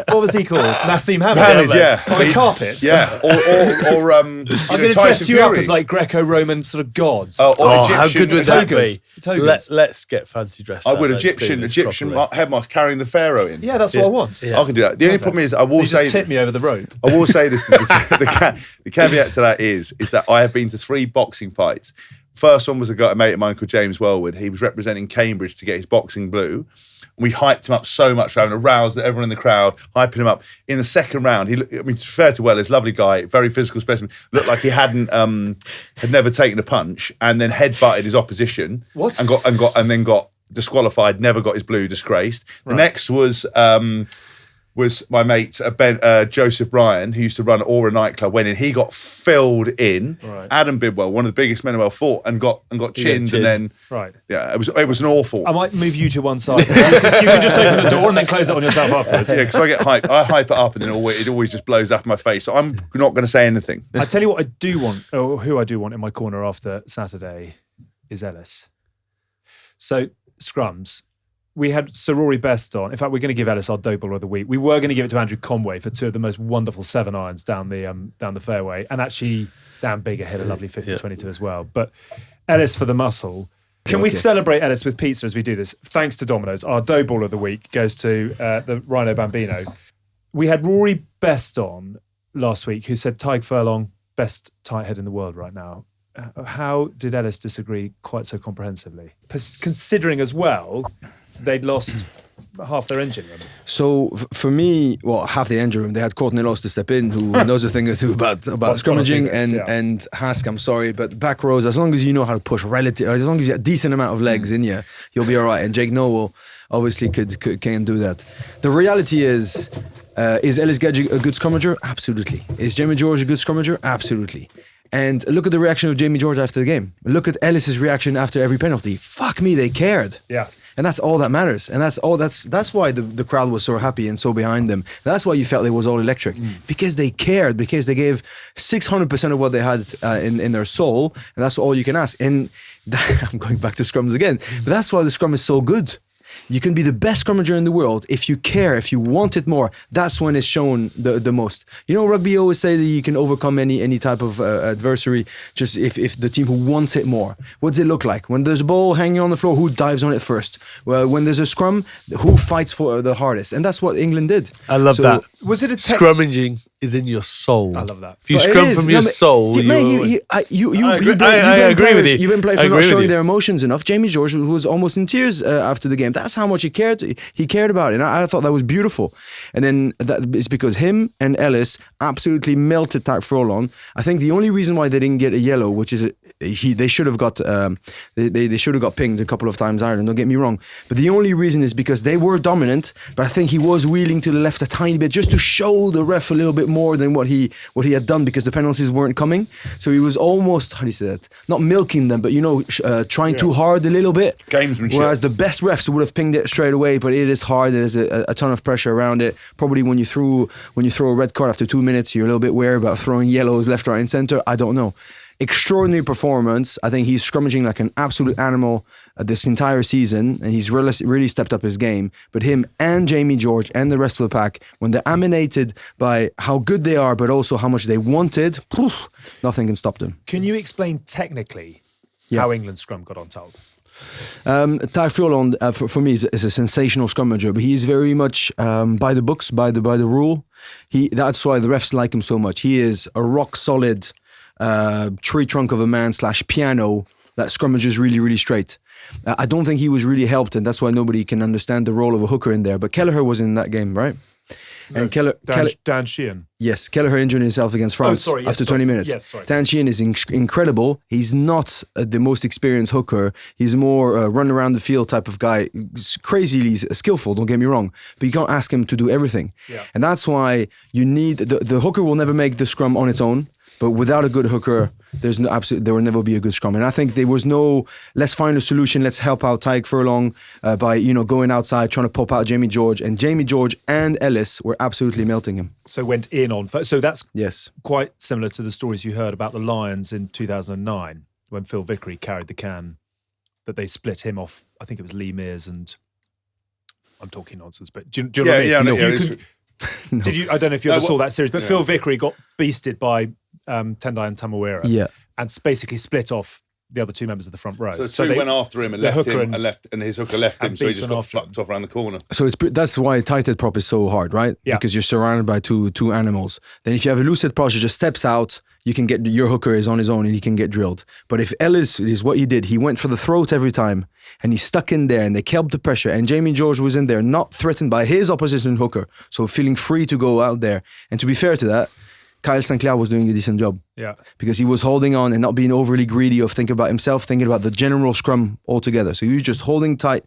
what was he called? Nassim Hamid. Hamid, yeah. On the carpet. Yeah. Or I'm going to dress you up as like Greco-Roman sort of gods. or Oh, Egyptian. how good would that be? Togas. Let's get fancy dressed. I up. would Let's do Egyptian this properly. headmaster carrying the pharaoh in. Yeah, that's what I want. Yeah. I can do that. The only problem is, I will You say, just tip me over the rope. I will say this: the caveat to that is that I have been to 3 boxing fights. First one was a mate of mine called James Wellwood. He was representing Cambridge to get his boxing blue. We hyped him up so much, having aroused everyone in the crowd, hyping him up. In the second round, fair to well, he's a lovely guy, very physical specimen. Looked like he had never taken a punch, and then headbutted his opposition. What? And then got disqualified. Never got his blue, disgraced. The next was my mate Joseph Ryan, who used to run Aura nightclub. Went in, he got filled in. Right. Adam Bidwell, one of the biggest men in the world, fought and got chinned, and then Right. yeah, it was an awful. I might move you to one side. You can just open the door and then close it on yourself afterwards. Yeah, because I get hype. I hype it up, and then it always just blows up in my face. So I'm not going to say anything. I tell you what I do want, or who I do want in my corner after Saturday is Ellis. So, scrums. We had Sir Rory Best on. In fact, we're going to give Ellis our dope baller of the week. We were going to give it to Andrew Conway for 2 of the most wonderful 7 irons down the fairway. And actually, Dan Bigger hit a lovely 50-22 as well. But Ellis for the muscle. Can we celebrate Ellis with pizza as we do this? Thanks to Domino's. Our dough baller of the week goes to the Rhino Bambino. We had Rory Best on last week, who said Tyg Furlong, best tight head in the world right now. How did Ellis disagree quite so comprehensively? Considering as well, they'd lost half their engine room. So for me, well, half the engine room, they had Courtney Loss to step in, who knows a thing or two about scrummaging, and Hask, I'm sorry, but back rows, as long as you know how to push as long as you have a decent amount of legs in you, you'll be all right. And Jake Noel obviously can do that. The reality is Ellis Genge a good scrummager? Absolutely. Is Jamie George a good scrummager? Absolutely. And look at the reaction of Jamie George after the game. Look at Ellis's reaction after every penalty. Fuck me, they cared. Yeah. And that's all that matters. And that's why the crowd was so happy and so behind them. That's why you felt it was all electric. Because they cared, because they gave 600% of what they had in their soul. And that's all you can ask. And I'm going back to scrums again. But that's why the scrum is so good. You can be the best scrummager in the world if you care, if you want it more. That's when it's shown the most. You know, rugby always say that you can overcome any type of adversary just if the team who wants it more. What does it look like? When there's a ball hanging on the floor, who dives on it first? Well, when there's a scrum, who fights for the hardest? And that's what England did. I love that. Was it a Scrummaging is in your soul. I love that. If you But it scrum is. from your No, but- soul, mate, I you've agree with you. You've been playing for I not agree with showing you. their emotions enough. Jamie George was almost in tears after the game. That's how much he cared. He cared about it, and I thought that was beautiful. And then it's because him and Ellis absolutely melted Tadhg Furlong. I think the only reason why they didn't get a yellow, which is they should have got they should have got pinged a couple of times, Ireland. Don't get me wrong, but the only reason is because they were dominant. But I think he was wheeling to the left a tiny bit just to show the ref a little bit more than what he had done, because the penalties weren't coming. So he was almost, how do you say that? Not milking them, but trying too hard a little bit. Gamesmanship. Whereas the best refs would have pinged it straight away, but it is hard. There's a ton of pressure around it. Probably when you throw a red card after 2 minutes, you're a little bit wary about throwing yellows left, right, and centre. I don't know. Extraordinary performance. I think he's scrummaging like an absolute animal this entire season, and he's really stepped up his game. But him and Jamie George and the rest of the pack, when they're emanated by how good they are, but also how much they wanted, nothing can stop them. Can you explain technically how England's scrum got on target? Tadhg Furlong, for me, is a sensational scrummager, but he's very much by the books, by the rule. That's why the refs like him so much. He is a rock solid tree trunk of a man / piano that scrummages really, really straight. I don't think he was really helped, and that's why nobody can understand the role of a hooker in there. But Kelleher was in that game, right? And Dan Sheehan. Yes, Kelleher injured himself against France after 20 minutes. Yes, sorry. Dan Sheehan is incredible. He's not the most experienced hooker. He's more run around the field type of guy. He's crazily skillful, don't get me wrong. But you can't ask him to do everything. Yeah. And that's why you need... The hooker will never make the scrum on its own. But without a good hooker, there will never be a good scrum. And I think there was no, let's find a solution, let's help out Tadhg Furlong by going outside, trying to pop out Jamie George. And Jamie George and Ellis were absolutely melting him. So went in on... So that's quite similar to the stories you heard about the Lions in 2009, when Phil Vickery carried the can, that they split him off. I think it was Lee Mears and... I'm talking nonsense, but do you know what I mean? No. Did you? I don't know if you ever saw that series, but Phil Vickery got beasted by Tendai and Tamawira, and basically split off the other two members of the front row. So they went after him and left him, and his hooker left him, so he just got fucked off around the corner. So that's why tight head prop is so hard, right? Yeah. Because you're surrounded by two animals. Then if you have a loose head prop, he just steps out. You can get your hooker is on his own and he can get drilled. But if Ellis is what he did, he went for the throat every time and he stuck in there and they kept the pressure. And Jamie George was in there, not threatened by his opposition hooker, so feeling free to go out there. And to be fair to that, Kyle St. Clair was doing a decent job. Yeah. Because he was holding on and not being overly greedy of thinking about himself, thinking about the general scrum altogether. So he was just holding tight.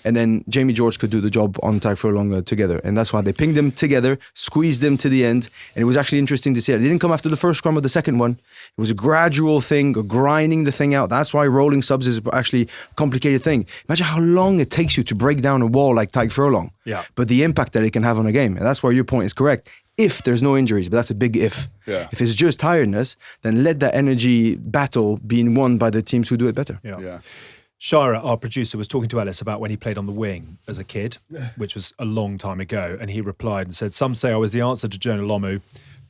And then Jamie George could do the job on Tadhg Furlong together. And that's why they pinged them together, squeezed them to the end. And it was actually interesting to see it. It didn't come after the first scrum of the second one. It was a gradual thing, grinding the thing out. That's why rolling subs is actually a complicated thing. Imagine how long it takes you to break down a wall like Tadhg Furlong. Yeah. But the impact that it can have on a game. And that's why your point is correct. If there's no injuries, but that's a big if. Yeah. If it's just tiredness, then let that energy battle be won by the teams who do it better. Yeah. Shira, our producer, was talking to Ellis about when he played on the wing as a kid, which was a long time ago, and he replied and said, "Some say I was the answer to Jonah Lomu.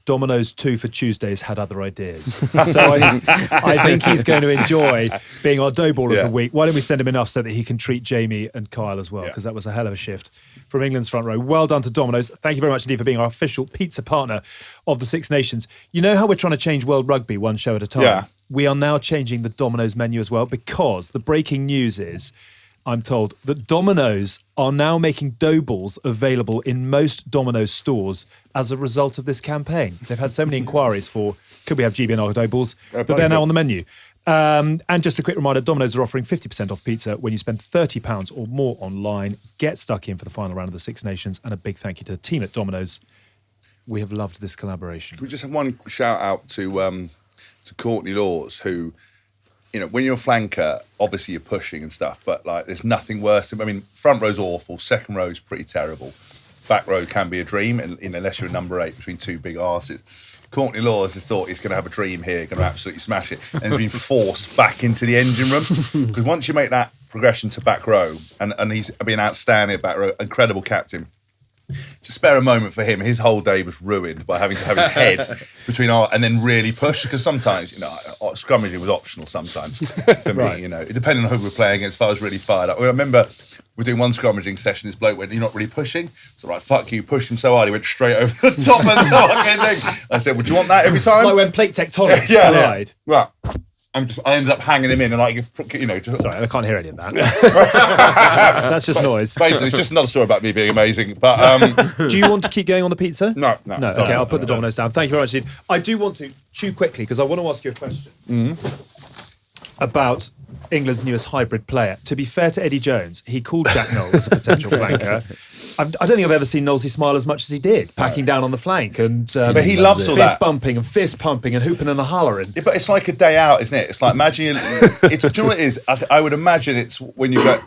Domino's 2 for Tuesdays had other ideas." So I think he's going to enjoy being our dough ball of the week. Why don't we send him enough so that he can treat Jamie and Kyle as well, because that was a hell of a shift from England's front row. Well done to Domino's. Thank you very much indeed for being our official pizza partner of the Six Nations. You know how we're trying to change world rugby one show at a time? Yeah. We are now changing the Domino's menu as well, because the breaking news is, I'm told, that Domino's are now making dough balls available in most Domino's stores as a result of this campaign. They've had so many inquiries for, could we have GB&R dough balls, that they're now on the menu. And just a quick reminder, Domino's are offering 50% off pizza when you spend £30 or more online. Get stuck in for the final round of the Six Nations, and a big thank you to the team at Domino's. We have loved this collaboration. Can we just have one shout out to Courtney Laws, who... when you're a flanker, obviously you're pushing and stuff, but there's nothing worse. I mean, front row's awful, second row's pretty terrible. Back row can be a dream, unless you're a number 8 between two big arses. Courtney Laws has thought he's going to have a dream here, going to absolutely smash it, and has been forced back into the engine room. Because once you make that progression to back row, and he's been outstanding at back row, incredible captain. To spare a moment for him, his whole day was ruined by having to have his head between and then really push, because sometimes, scrummaging was optional sometimes for me, depending on who we're playing against. If I was really fired up. I remember we're doing one scrummaging session, this bloke went, "You're not really pushing?" So right, fuck you, pushed him so hard, he went straight over the top of the fucking thing. I said, "Would you want that every time?" Like when plate tectonics collide. Right. I ended up hanging him in and just. Sorry, I can't hear any of that. That's just noise. Basically, it's just another story about me being amazing. But do you want to keep going on the pizza? No. Okay, I'll put the Domino's down. Thank you very much, Steve. I do want to chew quickly because I want to ask you a question about England's newest hybrid player. To be fair to Eddie Jones, he called Jack Knowles a potential flanker. I don't think I've ever seen Knowlesy smile as much as he did, packing down on the flank and but he loves all fist that. bumping and fist pumping and hooping and hollering. Yeah, but it's like a day out, isn't it? It's like imagine. Do you know what it is? I would imagine it's when you go.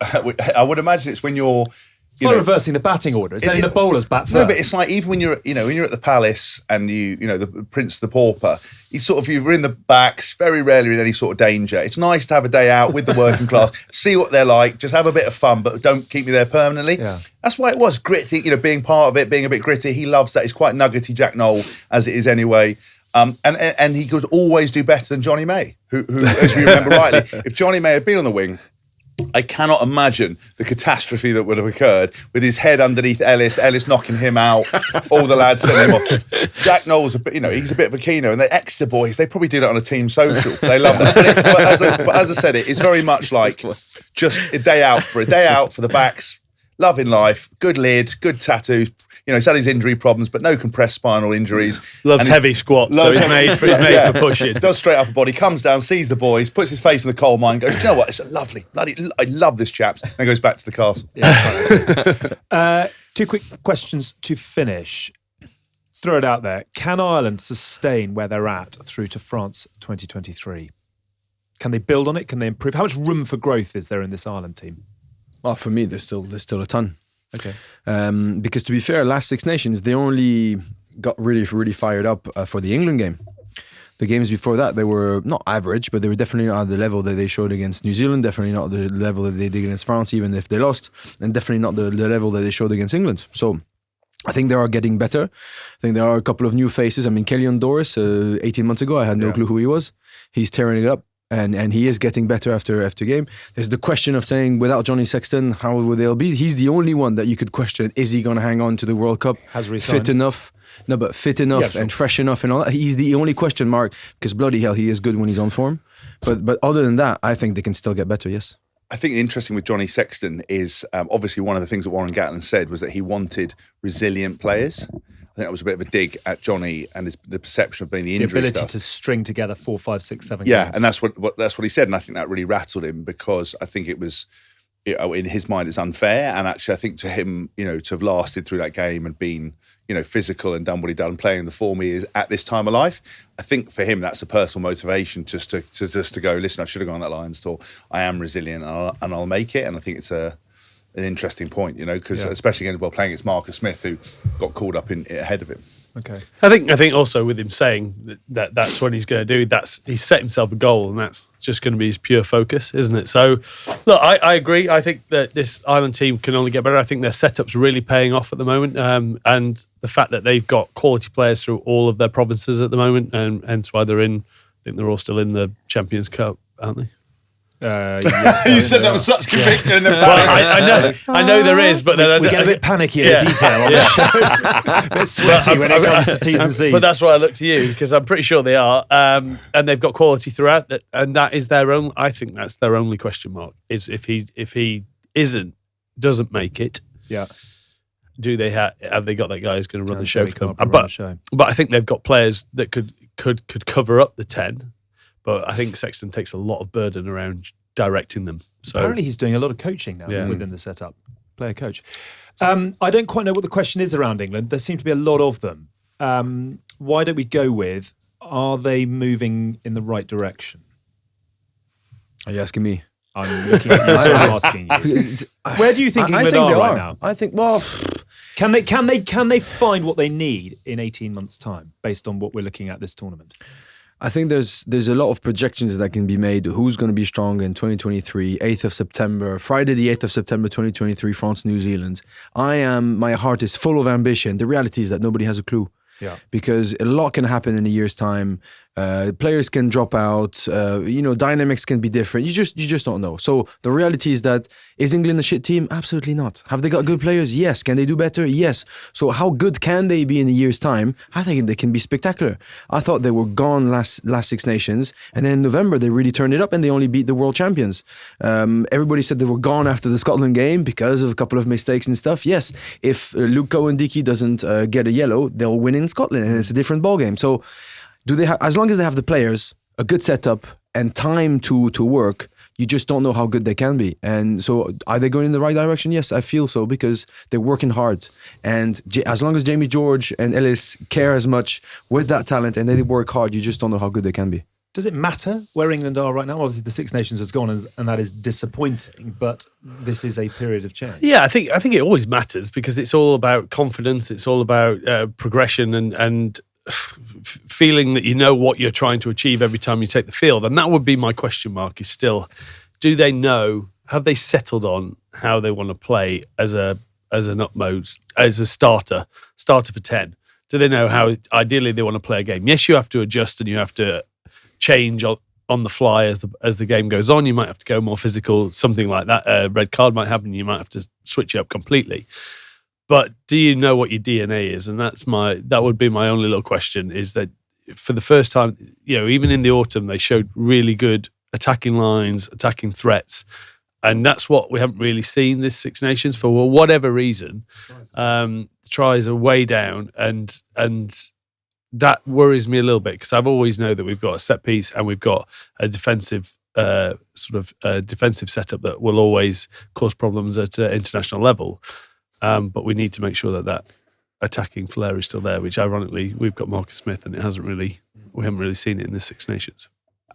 I would imagine it's when you're. It's like reversing the batting order. It's letting the bowlers bat first. No, but it's like even when you're at the palace and the Prince the Pauper, you're in the backs, very rarely in any sort of danger. It's nice to have a day out with the working class, see what they're like, just have a bit of fun, but don't keep me there permanently. Yeah. That's why it was gritty, being part of it, being a bit gritty. He loves that. He's quite nuggety, Jack Knoll, as it is anyway. And he could always do better than Johnny May, who as we remember rightly, if Johnny May had been on the wing, I cannot imagine the catastrophe that would have occurred with his head underneath Ellis knocking him out, all the lads sending him off. Jack Knowles, he's a bit of a keener, and the Exeter boys, they probably do that on a team social. They love that. But as I said, it's very much like just a day out for the backs, loving life, good lid, good tattoos. He's had his injury problems, but no compressed spinal injuries. Loves heavy squats, so he's made for pushing. Does straight upper body, comes down, sees the boys, puts his face in the coal mine, goes, do you know what? It's lovely. I love this chaps. And goes back to the castle. Yeah, two quick questions to finish. Throw it out there. Can Ireland sustain where they're at through to France 2023? Can they build on it? Can they improve? How much room for growth is there in this Ireland team? Well, for me, there's still a ton. Okay. Because to be fair, last Six Nations, they only got really fired up for the England game. The games before that, they were not average, but they were definitely not at the level that they showed against New Zealand, definitely not the level that they did against France, even if they lost, and definitely not the level that they showed against England. So I think they are getting better. I think there are a couple of new faces. I mean, Kellyan Doris, 18 months ago, I had no clue who he was. He's tearing it up. And he is getting better after game. There's the question of saying, without Johnny Sexton, how will they be? He's the only one that you could question. Is he going to hang on to the World Cup? Has resigned. Fit enough? No, but fit enough Yeah, sure. and fresh enough and all that. He's the only question mark because bloody hell, he is good when he's on form. But other than that, I think they can still get better, yes. I think the interesting with Johnny Sexton is obviously one of the things that Warren Gatland said was that he wanted resilient players. I think that was a bit of a dig at Johnny and the perception of being the injury ability stuff. to string together 4, 5, 6, 7 Yeah, games. and that's what he said, and I think that really rattled him because I think it was, in his mind, it's unfair, and actually I think to him, to have lasted through that game and been, physical and done what he'd done, playing the form he is at this time of life, I think for him that's a personal motivation just to go, listen, I should have gone on that Lions tour. I am resilient and I'll make it, and I think it's an interesting point, because especially again, playing against Marcus Smith, who got called up in ahead of him. Okay. I think also with him saying that's what he's going to do, he's set himself a goal, and that's just going to be his pure focus, isn't it? So, look, I agree. I think that this Ireland team can only get better. I think their setup's really paying off at the moment, and the fact that they've got quality players through all of their provinces at the moment, and hence why they're in. I think they're all still in the Champions Cup, aren't they? Yes, You said that with such conviction. Well, I know there is, but then we get a bit panicky at the detail on the show. A bit sweaty when it comes to T's and C's. But that's why I look to you, because I'm pretty sure they are, and they've got quality throughout. And that is their own. I think that's their only question mark is if he doesn't make it. Yeah. Do they have they got that guy who's going to run the show Joey for them? Carp run the show. But I think they've got players that could cover up the 10. But I think Sexton takes a lot of burden around directing them. So Apparently he's doing a lot of coaching now Yeah. within the setup. Player coach. I don't quite know what the question is around England. There seem to be a lot of them. Why don't we go with, are they moving in the right direction? Are you asking me? I'm looking at you, so I'm asking you. Where do you think I England think are they right are. now? I think, well, Can they find what they need in 18 months' time based on what we're looking at this tournament? I think there's a lot of projections that can be made. Who's going to be strong in 2023, 8th of September, Friday the 8th of September 2023, France, New Zealand. My heart is full of ambition. The reality is that nobody has a clue. Yeah. Because a lot can happen in a year's time. Players can drop out. Dynamics can be different. You just don't know. So the reality is that, is England a shit team? Absolutely not. Have they got good players? Yes. Can they do better? Yes. So how good can they be in a year's time? I think they can be spectacular. I thought they were gone last Six Nations, and then in November they really turned it up and they only beat the world champions. Everybody said they were gone after the Scotland game because of a couple of mistakes and stuff. Yes. If Luke Cowan-Dickie doesn't get a yellow, they'll win in Scotland, and it's a different ballgame. So do they as long as they have the players, a good setup, and time to work, you just don't know how good they can be. And so are they going in the right direction? Yes, I feel so, because they're working hard. And as long as Jamie George and Ellis care as much with that talent and they work hard, you just don't know how good they can be. Does it matter where England are right now? Obviously, the Six Nations has gone, and that is disappointing. But this is a period of change. Yeah, I think it always matters, because it's all about confidence. It's all about progression and feeling that you know what you're trying to achieve every time you take the field. And that would be my question mark, is still, do they know, have they settled on how they want to play as an utmost, as a starter for 10? Do they know how ideally they want to play a game? Yes, you have to adjust and you have to change on the fly as the game goes on. You might have to go more physical, something like that. A red card might happen. You might have to switch it up completely. But do you know what your DNA is? And that would be my only little question, is that for the first time, even in the autumn, they showed really good attacking lines, attacking threats. And that's what we haven't really seen this Six Nations for whatever reason. Tries are way down, and that worries me a little bit, because I've always known that we've got a set piece and we've got a defensive defensive setup that will always cause problems at international level. But we need to make sure that attacking flair is still there, which ironically we've got Marcus Smith, and we haven't really seen it in the Six Nations.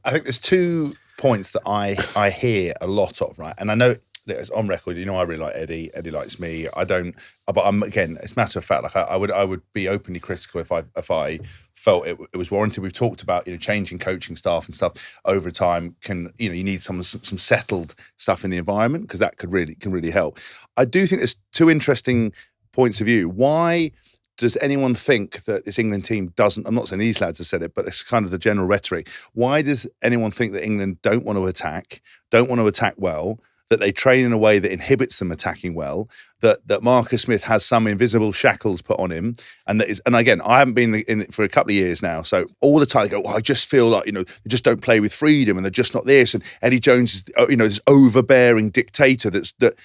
I think there's 2 points that I hear a lot of, right? And I know that it's on record, I really like Eddie. Eddie likes me. I don't, but again, it's a matter of fact. Like I would be openly critical if I felt it was warranted. We've talked about changing coaching staff and stuff over time. You need some settled stuff in the environment, because that can really help. I do think there's 2 interesting points of view. Why does anyone think that this England team doesn't? I'm not saying these lads have said it, but it's kind of the general rhetoric. Why does anyone think that England don't want to attack well? That they train in a way that inhibits them attacking well, that Marcus Smith has some invisible shackles put on him, and again, I haven't been in it for a couple of years now, so all the time I go, I just feel like they just don't play with freedom, and they're just not this. And Eddie Jones is this overbearing dictator. That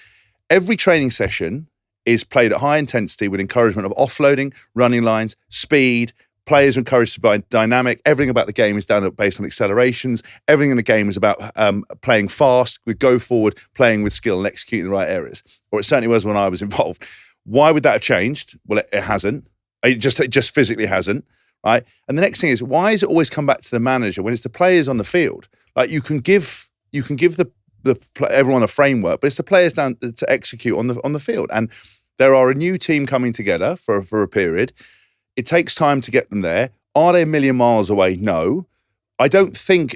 every training session is played at high intensity with encouragement of offloading, running lines, speed. Players are encouraged to be dynamic. Everything about the game is based on accelerations. Everything in the game is about playing fast, with go forward, playing with skill and executing the right areas. Or it certainly was when I was involved. Why would that have changed? Well, it hasn't. It just physically hasn't, right? And the next thing is, why does it always come back to the manager when it's the players on the field? Like you can give everyone a framework, but it's the players down to execute on the field. And there are a new team coming together for a period. It takes time to get them there. Are they a million miles away? No. I don't think,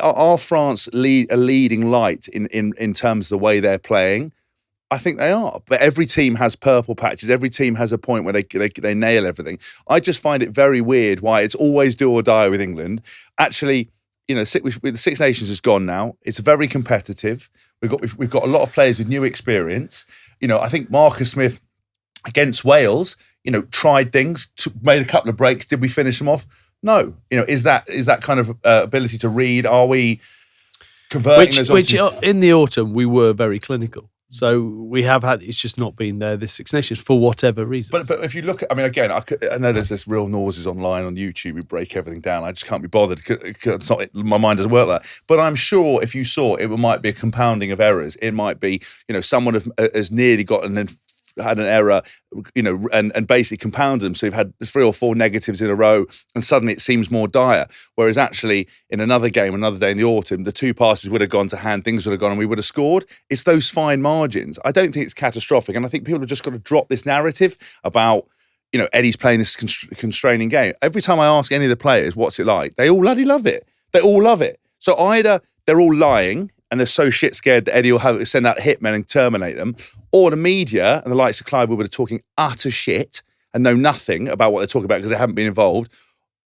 are France a leading light in terms of the way they're playing? I think they are. But every team has purple patches. Every team has a point where they nail everything. I just find it very weird why it's always do or die with England. Actually, the Six Nations is gone now. It's very competitive. We've got a lot of players with new experience. I think Marcus Smith against Wales, tried things, made a couple of breaks. Did we finish them off? No. Is that kind of ability to read? Are we converting those? Which in the autumn we were very clinical. So we have had. It's just not been there this Six Nations for whatever reason. But if you look at, again, I know there's this real noises online on YouTube. We break everything down. I just can't be bothered. It's not, my mind doesn't work like that. But I'm sure if you saw it might be a compounding of errors. It might be someone has nearly had an error, and basically compounded them. So you've had 3 or 4 negatives in a row, and suddenly it seems more dire. Whereas actually, in another game, another day in the autumn, the 2 passes would have gone to hand, things would have gone, and we would have scored. It's those fine margins. I don't think it's catastrophic, and I think people have just got to drop this narrative about, Eddie's playing this constraining game. Every time I ask any of the players, what's it like? They all bloody love it. They all love it. So either they're all lying, and they're so shit scared that Eddie will send out hitmen and terminate them, or the media and the likes of Clive Woodward are talking utter shit and know nothing about what they're talking about because they haven't been involved,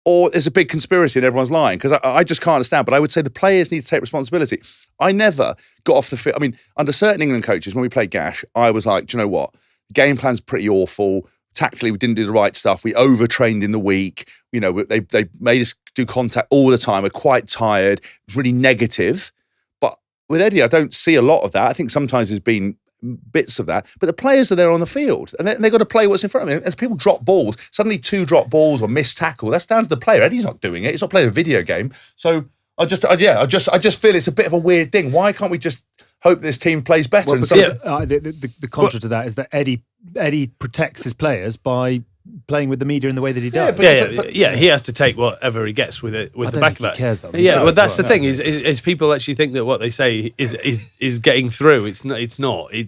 or there's a big conspiracy and everyone's lying? Because I just can't understand. But I would say the players need to take responsibility. I never got off the field. I mean, under certain England coaches, when we played Gash, I was like, do you know what? The game plan's pretty awful. Tactically, we didn't do the right stuff. We overtrained in the week. You know, they made us do contact all the time. We're quite tired. It's really negative. But with Eddie, I don't see a lot of that. I think sometimes there's been bits of that, but the players are there on the field and they've got to play what's in front of them. As people drop balls, suddenly 2 drop balls or missed tackle, that's down to the player. Eddie's not doing it. He's not playing a video game. So I just feel it's a bit of a weird thing. Why can't we just hope this team plays better? The contra to that is that Eddie protects his players by playing with the media in the way that he does. He has to take whatever he gets with it, with the back of it. He cares, though. Yeah, but that's the thing is people actually think that what they say is getting through. It's not. He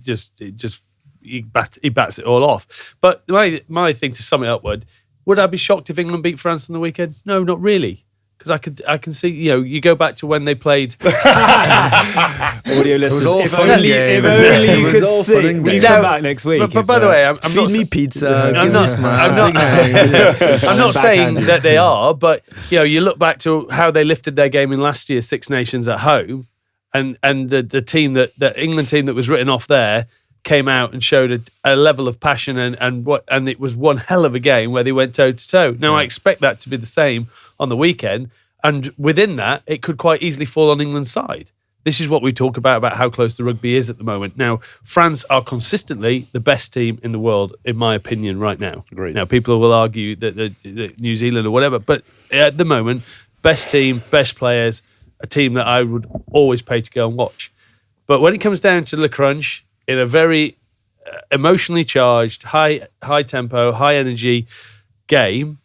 bats it all off. But my thing, to sum it up, would I be shocked if England beat France on the weekend? No, not really. Because I can see, you go back to when they played. Audio listeners, if only you could see. Will you come back next week? But by the way, I'm feed not me pizza. I'm not saying that they are, but you look back to how they lifted their game in last year's Six Nations at home, and the team the England team that was written off there came out and showed a level of passion and it was one hell of a game where they went toe to toe. Now I expect that to be the same on the weekend, and within that it could quite easily fall on England's side. This is what we talk about how close the rugby is at the moment. Now, France are consistently the best team in the world, in my opinion, right now. Agreed. Now, people will argue that New Zealand or whatever, but at the moment, best team, best players, a team that I would always pay to go and watch. But when it comes down to the crunch, in a very emotionally charged, high tempo, high energy game,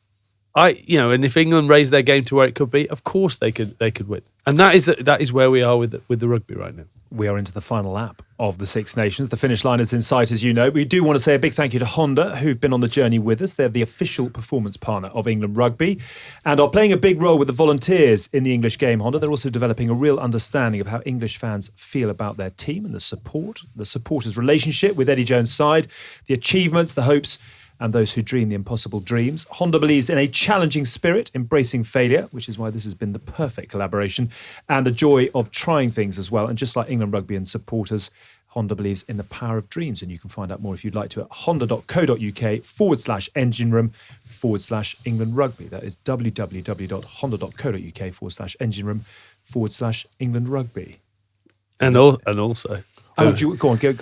and if England raised their game to where it could be, of course they could win. And that is where we are with the rugby right now. We are into the final lap of the Six Nations. The finish line is in sight, as you know. We do want to say a big thank you to Honda, who've been on the journey with us. They're the official performance partner of England Rugby and are playing a big role with the volunteers in the English game, Honda. They're also developing a real understanding of how English fans feel about their team and the supporters' relationship with Eddie Jones' side, the achievements, the hopes, and those who dream the impossible dreams. Honda believes in a challenging spirit, embracing failure, which is why this has been the perfect collaboration, and the joy of trying things as well. And just like England Rugby and supporters, Honda believes in the power of dreams. And you can find out more if you'd like to at honda.co.uk/engine room/England Rugby. That is www.honda.co.uk/engine room/England Rugby. And also... Go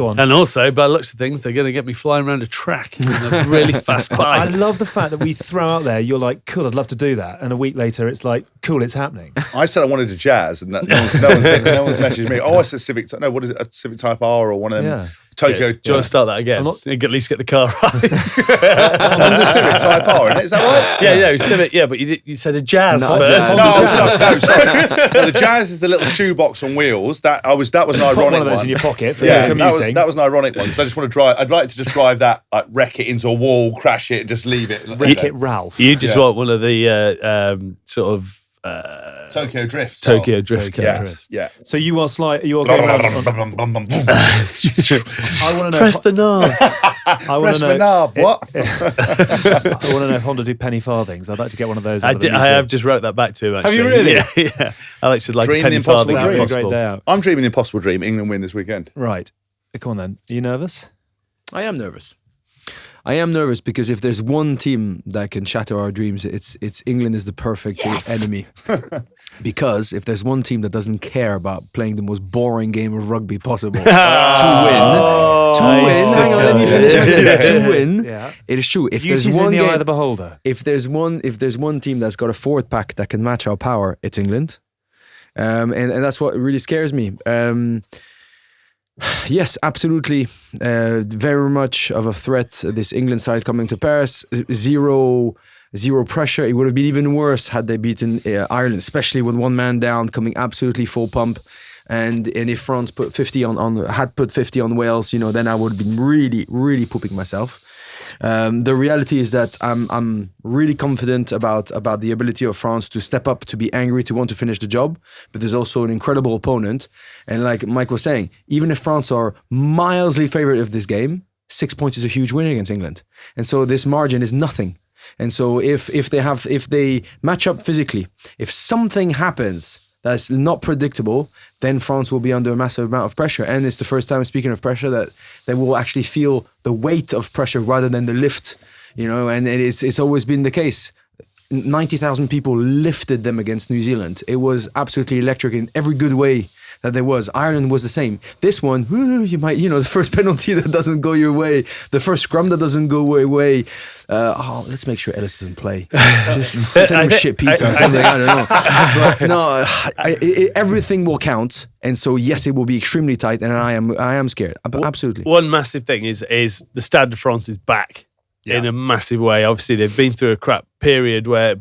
on. And also, by the looks of things, they're going to get me flying around a track in a really fast bike. I love the fact that we throw out there, you're like, cool, I'd love to do that. And a week later, it's like, cool, it's happening. I said I wanted a Jazz, and no one's messaged me. Oh, I said Civic. No, what is it? A Civic Type R or one of them? Yeah. Tokyo. Do you want to start that again? At least get the car right. The Civic Type R, isn't it? Is that right? Yeah, Civic. Yeah, but you said a Jazz No, first. Sorry. No, the Jazz is the little shoebox on wheels. That was an ironic Put one of those one. in your pocket for Yeah, commuting. that was an ironic one. So I just want to drive. I'd like to just drive that, like wreck it into a wall, crash it, and just leave it. Wreck it, Ralph. You just want one of the sort of Tokyo Drift. Tokyo Drift Yes. Yeah. So you are going around. I want to know. Press the knob. Press the knob. What? I want to know if Honda do penny farthings. I'd like to get one of those. I have just wrote that back to him, actually. Have you really? Yeah. Alex would like Dream a penny the impossible farthing. dream. if Great possible. day out. I'm dreaming the impossible dream. England win this weekend. Right. Come on then. Are you nervous? I am nervous. Because if there's one team that can shatter our dreams, it's England is the perfect enemy. Because if there's one team that doesn't care about playing the most boring game of rugby possible to win, hang on, let me finish. To win, it is true. If Beauty's there's one in the eye game, of the beholder. if there's one team that's got a forward pack that can match our power, it's England, and that's what really scares me. Yes, absolutely. Very much of a threat. This England side coming to Paris, zero pressure. It would have been even worse had they beaten Ireland, especially with one man down, coming absolutely full pump. And if France put 50 had put 50 on Wales, then I would have been really, really pooping myself. The reality is that I'm really confident about the ability of France to step up, to be angry, to want to finish the job. But there's also an incredible opponent. And like Mike was saying, even if France are mildly favourite of this game, 6 points is a huge win against England. And so this margin is nothing. And so if they match up physically, if something happens that's not predictable, then France will be under a massive amount of pressure. And it's the first time, speaking of pressure, that they will actually feel the weight of pressure rather than the lift. And it's always been the case. 90,000 people lifted them against New Zealand. It was absolutely electric in every good way that there was. Ireland was the same. This one, you might, the first penalty that doesn't go your way, the first scrum that doesn't go your way. Let's make sure Ellis doesn't play. Just send him a shit pizza or something. I don't know. But no, everything will count. And so, yes, it will be extremely tight. And I am scared. Absolutely. One massive thing is the Stade de France is back in a massive way. Obviously, they've been through a crap period where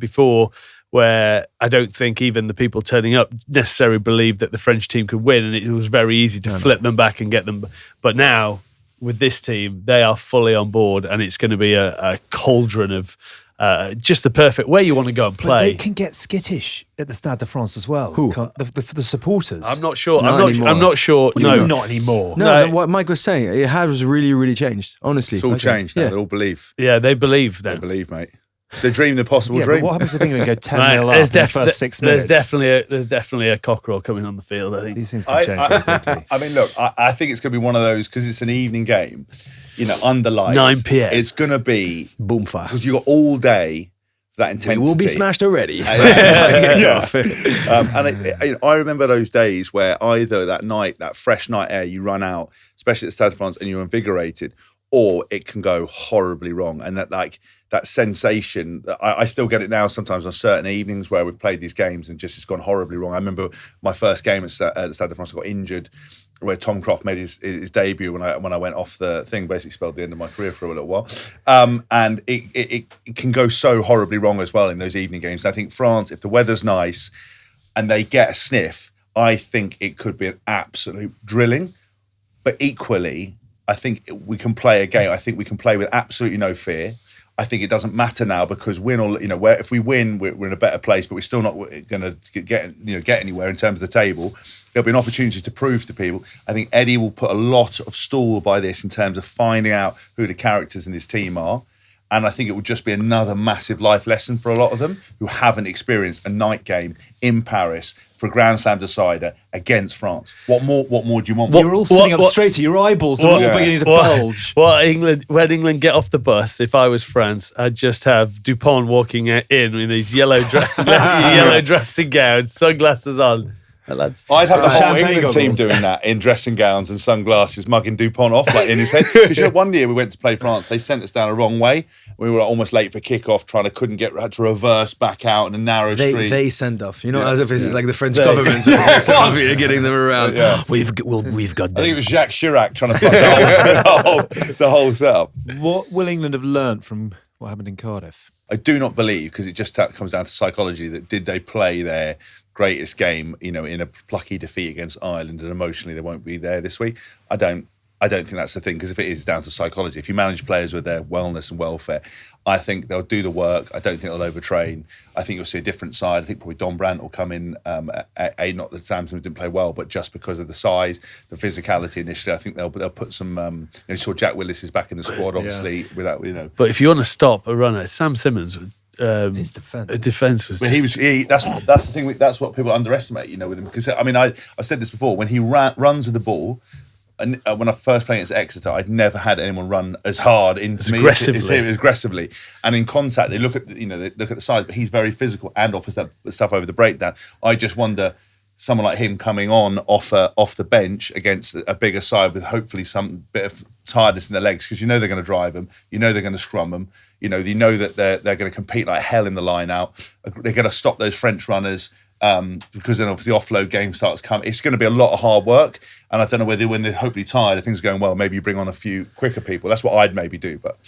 I don't think even the people turning up necessarily believed that the French team could win, and it was very easy to flip them back and get them. But now, with this team, they are fully on board, and it's going to be a cauldron of just the perfect way you want to go and play. But they can get skittish at the Stade de France as well. Who? The supporters. I'm not sure. Not anymore. I'm not sure. No, not anymore. No, what Mike was saying, it has really, really changed, honestly. It's all changed now. Yeah. They all believe. Yeah, they believe then. They believe, mate. They dream the possible Yeah, dream. but what happens if England go 10-0 Right, up in the first 6 minutes? There's definitely a cockerel coming on the field, I think. These things can change very quickly. I mean, look, I think it's going to be one of those, because it's an evening game, under lights. 9 p.m. It's going to be Boom fire. because you got all day for that intensity. We will be smashed already. I remember those days where either that night, that fresh night air, you run out, especially at the Stade de France, and you're invigorated, or it can go horribly wrong. And that sensation, I still get it now sometimes on certain evenings where we've played these games and just it's gone horribly wrong. I remember my first game at the Stade de France, I got injured, where Tom Croft made his debut when I went off the thing, basically spelled the end of my career for a little while. And it can go so horribly wrong as well in those evening games. And I think France, if the weather's nice and they get a sniff, I think it could be an absolute drilling. But equally, I think we can play a game. I think we can play with absolutely no fear. I think it doesn't matter now because win or where if we win, we're in a better place, but we're still not going to get anywhere in terms of the table. There'll be an opportunity to prove to people. I think Eddie will put a lot of stall by this in terms of finding out who the characters in his team are. And I think it would just be another massive life lesson for a lot of them who haven't experienced a night game in Paris for a Grand Slam decider against France. What more do you want? You're all sitting up straighter. Your eyeballs are all beginning to bulge. When England get off the bus, if I was France, I'd just have Dupont walking in his yellow dressing gown, sunglasses on. Lads. I'd have the whole Champagne England team goggles. doing that in dressing gowns and sunglasses, mugging Dupont off in his head. Because one year we went to play France, they sent us down a wrong way. We were almost late for kickoff, had to reverse back out in a narrow street. They send off, as if it's like the French government getting them around. Yeah. We've got I them. think it was Jacques Chirac trying to fuck the whole setup. What will England have learnt from what happened in Cardiff? I do not believe, because it just comes down to psychology, that did they play their greatest game, in a plucky defeat against Ireland, and emotionally they won't be there this week. I don't think that's the thing, because if it is down to psychology, if you manage players with their wellness and welfare, I think they'll do the work. I don't think they'll overtrain. I think you'll see a different side. I think probably Don Brandt will come in, not that Samson didn't play well, but just because of the size, the physicality initially, I think they'll put some, you saw Jack Willis is back in the squad, obviously, without, But if you want to stop a runner, Sam Simmons was, His defence. Defence was But that's the thing, that's what people underestimate, with him. Because, I've said this before, when he runs with the ball, and when I first played against Exeter, I'd never had anyone run as hard into me aggressively, and in contact. They look at the size, but he's very physical and offers that stuff over the breakdown. I just wonder someone like him coming on off the bench against a bigger side with hopefully some bit of tiredness in their legs, because they're going to drive them, they're going to scrum them, that they're going to compete like hell in the line out. They're going to stop those French runners. Because then obviously the offload game starts coming. It's going to be a lot of hard work, and I don't know whether when they're hopefully tired, if things are going well, maybe you bring on a few quicker people. That's what I'd maybe do, but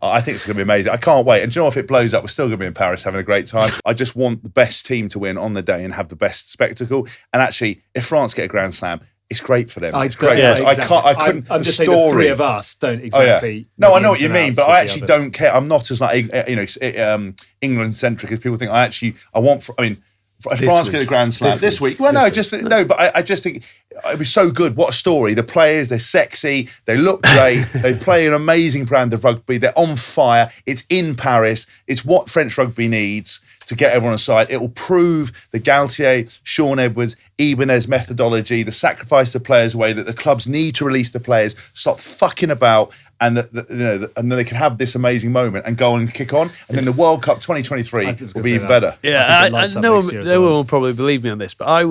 I think it's going to be amazing. I can't wait. And do you know, if it blows up, we're still going to be in Paris having a great time. I just want the best team to win on the day and have the best spectacle. And actually, if France get a Grand Slam, it's great for them. It's great. Yeah, for us. exactly. I'm just saying the three of us don't exactly. No, I know what you mean, but I actually don't care. I'm not as England centric as people think. If France get a Grand Slam this week. Well, no, but I just think it was so good. What a story. The players, they're sexy. They look great. They play an amazing brand of rugby. They're on fire. It's in Paris. It's what French rugby needs to get everyone aside. It will prove the Galtier, Sean Edwards, Ibanez methodology, the sacrifice the players away, that the clubs need to release the players, stop fucking about, and and then they can have this amazing moment and go on and kick on. And then the World Cup 2023 will be even better. Yeah, no one will probably believe me on this, but I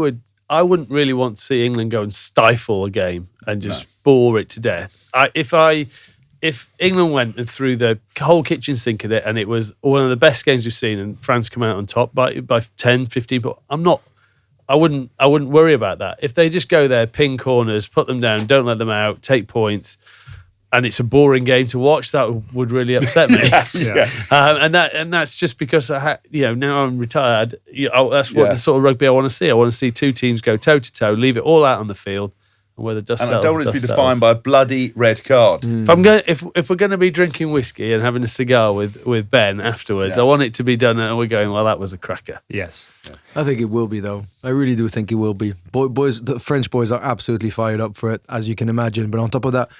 wouldn't really want to see England go and stifle a game and just bore it to death. If England went and threw the whole kitchen sink at it, and it was one of the best games we've seen, and France come out on top by 10, 15, but I wouldn't worry about that. If they just go there, ping corners, put them down, don't let them out, take points, and it's a boring game to watch, that would really upset me. And that's just because now I'm retired. That's what the sort of rugby I want to see. I want to see two teams go toe to toe, leave it all out on the field, and where the dust settles. And I don't want it to be defined by a bloody red card. If we're going to be drinking whiskey and having a cigar with Ben afterwards, I want it to be done, and we're going, well, that was a cracker. Yes, I think it will be, though. I really do think it will be. Boys, the French boys are absolutely fired up for it, as you can imagine. But on top of that,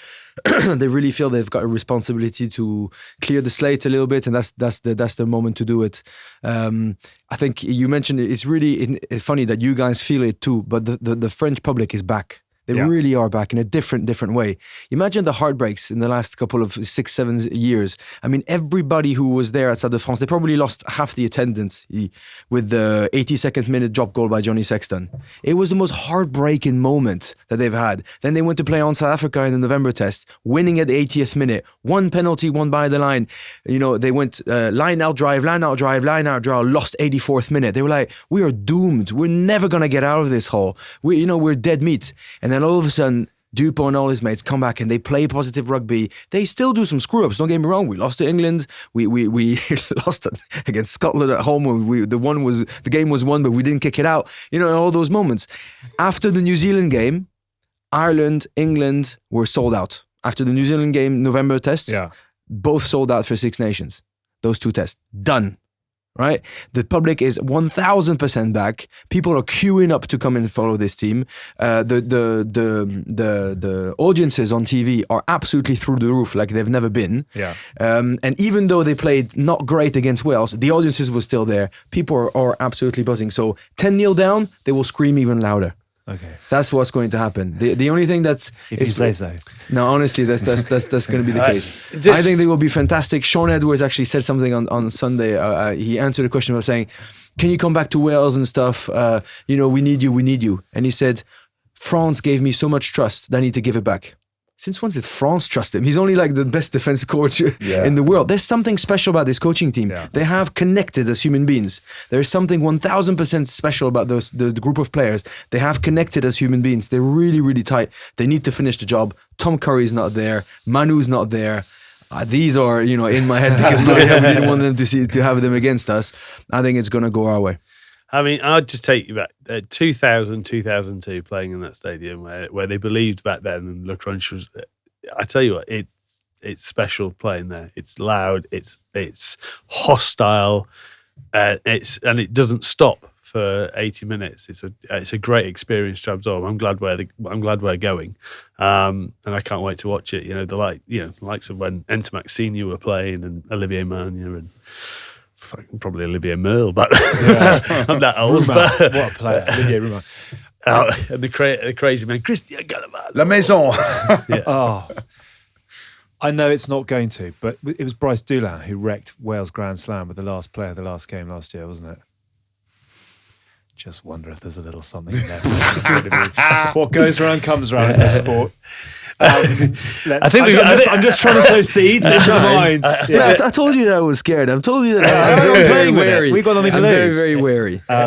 they really feel they've got a responsibility to clear the slate a little bit, and that's the moment to do it. I think you mentioned it's it's funny that you guys feel it too, but the French public is back. They really are back in a different way. Imagine the heartbreaks in the last couple of 6-7 years. I mean, everybody who was there at Stade de France, they probably lost half the attendance with the 82nd minute drop goal by Johnny Sexton. It was the most heartbreaking moment that they've had. Then they went to play on South Africa in the November test, winning at the 80th minute. One penalty, one by the line. They went line out drive, lost 84th minute. They were like, we are doomed. We're never going to get out of this hole. We're dead meat. And then all of a sudden, Dupont and all his mates come back and they play positive rugby. They still do some screw-ups, don't get me wrong. We lost to England. We lost against Scotland at home. The game was won, but we didn't kick it out. All those moments. After the New Zealand game, Ireland, England were sold out. After the New Zealand game, November test, both sold out for Six Nations. Those two tests. Done. Right? The public is 1,000% back. People are queuing up to come and follow this team. The audiences on TV are absolutely through the roof, like they've never been. Yeah. And even though they played not great against Wales, the audiences were still there. People are absolutely buzzing. So 10-0 down, they will scream even louder. Okay, that's what's going to happen. The only thing that's if you say so. No, honestly, that's going to be the case. I think they will be fantastic. Sean Edwards actually said something on Sunday. He answered a question about saying, "Can you come back to Wales and stuff? We need you." And he said, "France gave me so much trust that I need to give it back." Since when did France trust him? He's only like the best defense coach in the world. There's something special about this coaching team. Yeah. They have connected as human beings. There's something 1,000% special about the group of players. They have connected as human beings. They're really, really tight. They need to finish the job. Tom Curry's not there. Manu's not there. These are, in my head because we didn't want them to have them against us. I think it's going to go our way. I mean, I'd just take you back 2000, 2002, playing in that stadium where they believed back then, and Le Crunch was. I tell you what, it's special playing there. It's loud, it's hostile, and it doesn't stop for 80 minutes. It's a great experience to absorb. I'm glad we're going, and I can't wait to watch it. The likes of when Entomac Senior were playing, and Olivier Magnier and. Probably Olivier Merle, but I'm that old. What a player, Olivier Roumain. And the crazy man, Christian Gallivan. La Maison. Oh, I know it's not going to, but it was Bryce Dulin who wrecked Wales Grand Slam with the last player of the last game last year, wasn't it? Just wonder if there's a little something in there. What goes around comes around in this sport. I'm just trying to sow seeds in your mind. I told you that I was scared. I told you that I'm very wary. We've got nothing to lose. Very, very wary. I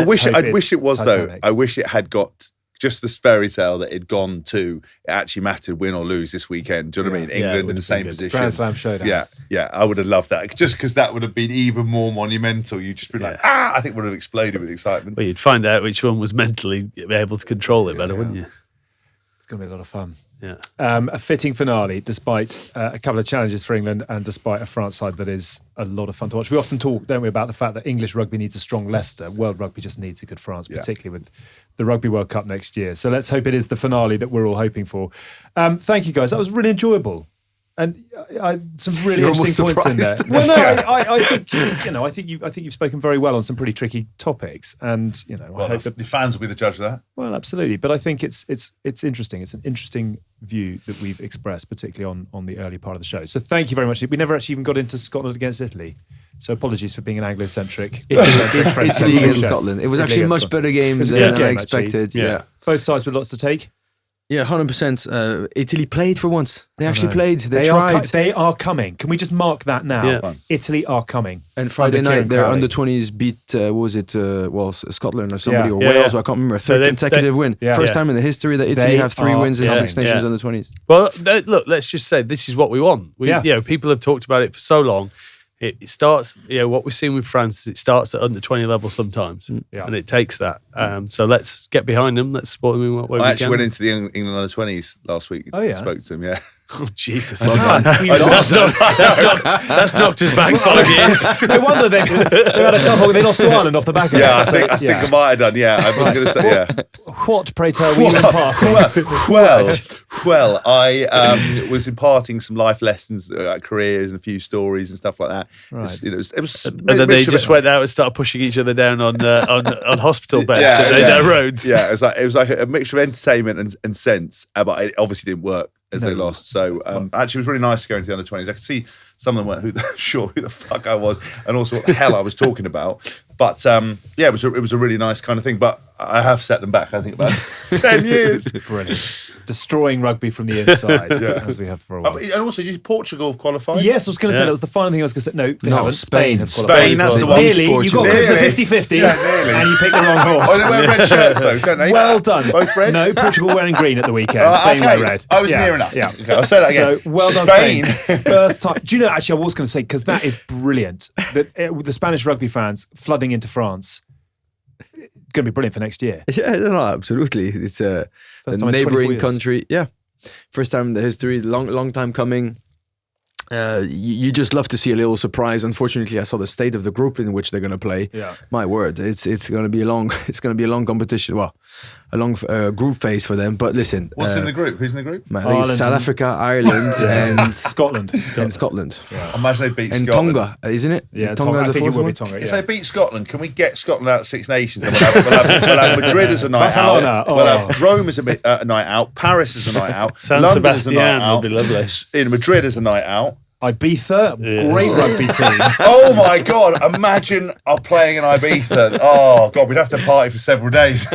wish it was Titanic. Though. I wish it had got just this fairy tale that it'd gone to. It actually mattered, win or lose this weekend. Do you know what I mean? England in the same position. Grand Slam showdown. Yeah. I would have loved that. Just because that would have been even more monumental. You'd just be like, I think would have exploded with excitement. Well, you'd find out which one was mentally able to control it better, wouldn't you? It's going to be a lot of fun. Yeah. A fitting finale, despite a couple of challenges for England and despite a France side that is a lot of fun to watch. We often talk, don't we, about the fact that English rugby needs a strong Leicester. World rugby just needs a good France, particularly with the Rugby World Cup next year. So let's hope it is the finale that we're all hoping for. Thank you, guys. That was really enjoyable. And some really interesting points in there. Well, no, I think you've spoken very well on some pretty tricky topics, and I hope the fans will be the judge of that. Well, absolutely, but I think it's interesting. It's an interesting view that we've expressed, particularly on the early part of the show. So thank you very much. We never actually even got into Scotland against Italy, so apologies for being an Anglo-centric. Italy against Scotland. It was actually a much better game than I expected. Yeah, both sides with lots to take. Yeah, 100%. Italy played for once. They actually played. They tried. They are coming. Can we just mark that now? Yeah. Italy are coming. And Friday night, their under-20s beat, Scotland or somebody, or Wales, I can't remember. Third consecutive win. Yeah. First time in the history that Italy have 3 wins in Six Nations under-20s. Well, look, let's just say this is what we want. People have talked about it for so long. It starts, what we've seen with France, it starts at under 20 level sometimes, and it takes that. So let's get behind them. Let's support them in what way we can. I actually went into the England under 20s last week. Oh, yeah? Spoke to them, yeah. Oh, Jesus. That's knocked us back 5 years. No wonder they had a tough one. They lost to Ireland off the back of it. I think I might have done, I was going to say, What, pray tell, were you imparting? Well, I was imparting some life lessons, careers and a few stories and stuff like that. Right. It was and then they just went out and started pushing each other down on hospital beds that they their roads. Yeah, it was like a mixture of entertainment and sense, but it obviously didn't work as they lost. So actually, it was really nice to go into the under 20s. I could see some of them weren't sure who the fuck I was, and also what the hell I was talking about. But it was a really nice kind of thing. But I have set them back, I think, about 10 years. Brilliant. Destroying rugby from the inside, as we have for a while. And also, did Portugal have qualified? Yes, I was going to say that was the final thing I was going to say. No, they haven't. Spain have qualified. Spain, that's the one. Nearly, you got close to 50-50, and you picked the wrong horse. Oh, they wear red shirts though, don't they? Well done. Both red? No, Portugal wearing green at the weekend. Spain wear red. I was near enough. Yeah. Okay, I'll say that again. So well done, Spain. First time. Do you know, actually, I was going to say, because that is brilliant, that the Spanish rugby fans flooding into France, it's going to be brilliant for next year. Yeah, no, absolutely. It's a neighboring country. Yeah. First time in the history, long time coming. You just love to see a little surprise. Unfortunately, I saw the state of the group in which they're going to play. Yeah. My word, it's going to be a long competition. Well, a long group phase for them. But listen, what's in the group? Who's in the group? I think it's South Africa, Ireland, and Scotland. And Scotland. Yeah. Imagine they beat and Scotland. Tonga, isn't it? Yeah, Tonga. I think it will be Tonga. If they beat Scotland, can we get Scotland out of Six Nations? And we'll have Madrid as a night out. We'll have Rome as a night out. Paris as a night out. San London as a night Sebastian out. would be lovely. In Madrid as a night out. Ibiza, great rugby team. Oh my God, imagine playing in Ibiza. Oh God, we'd have to party for several days.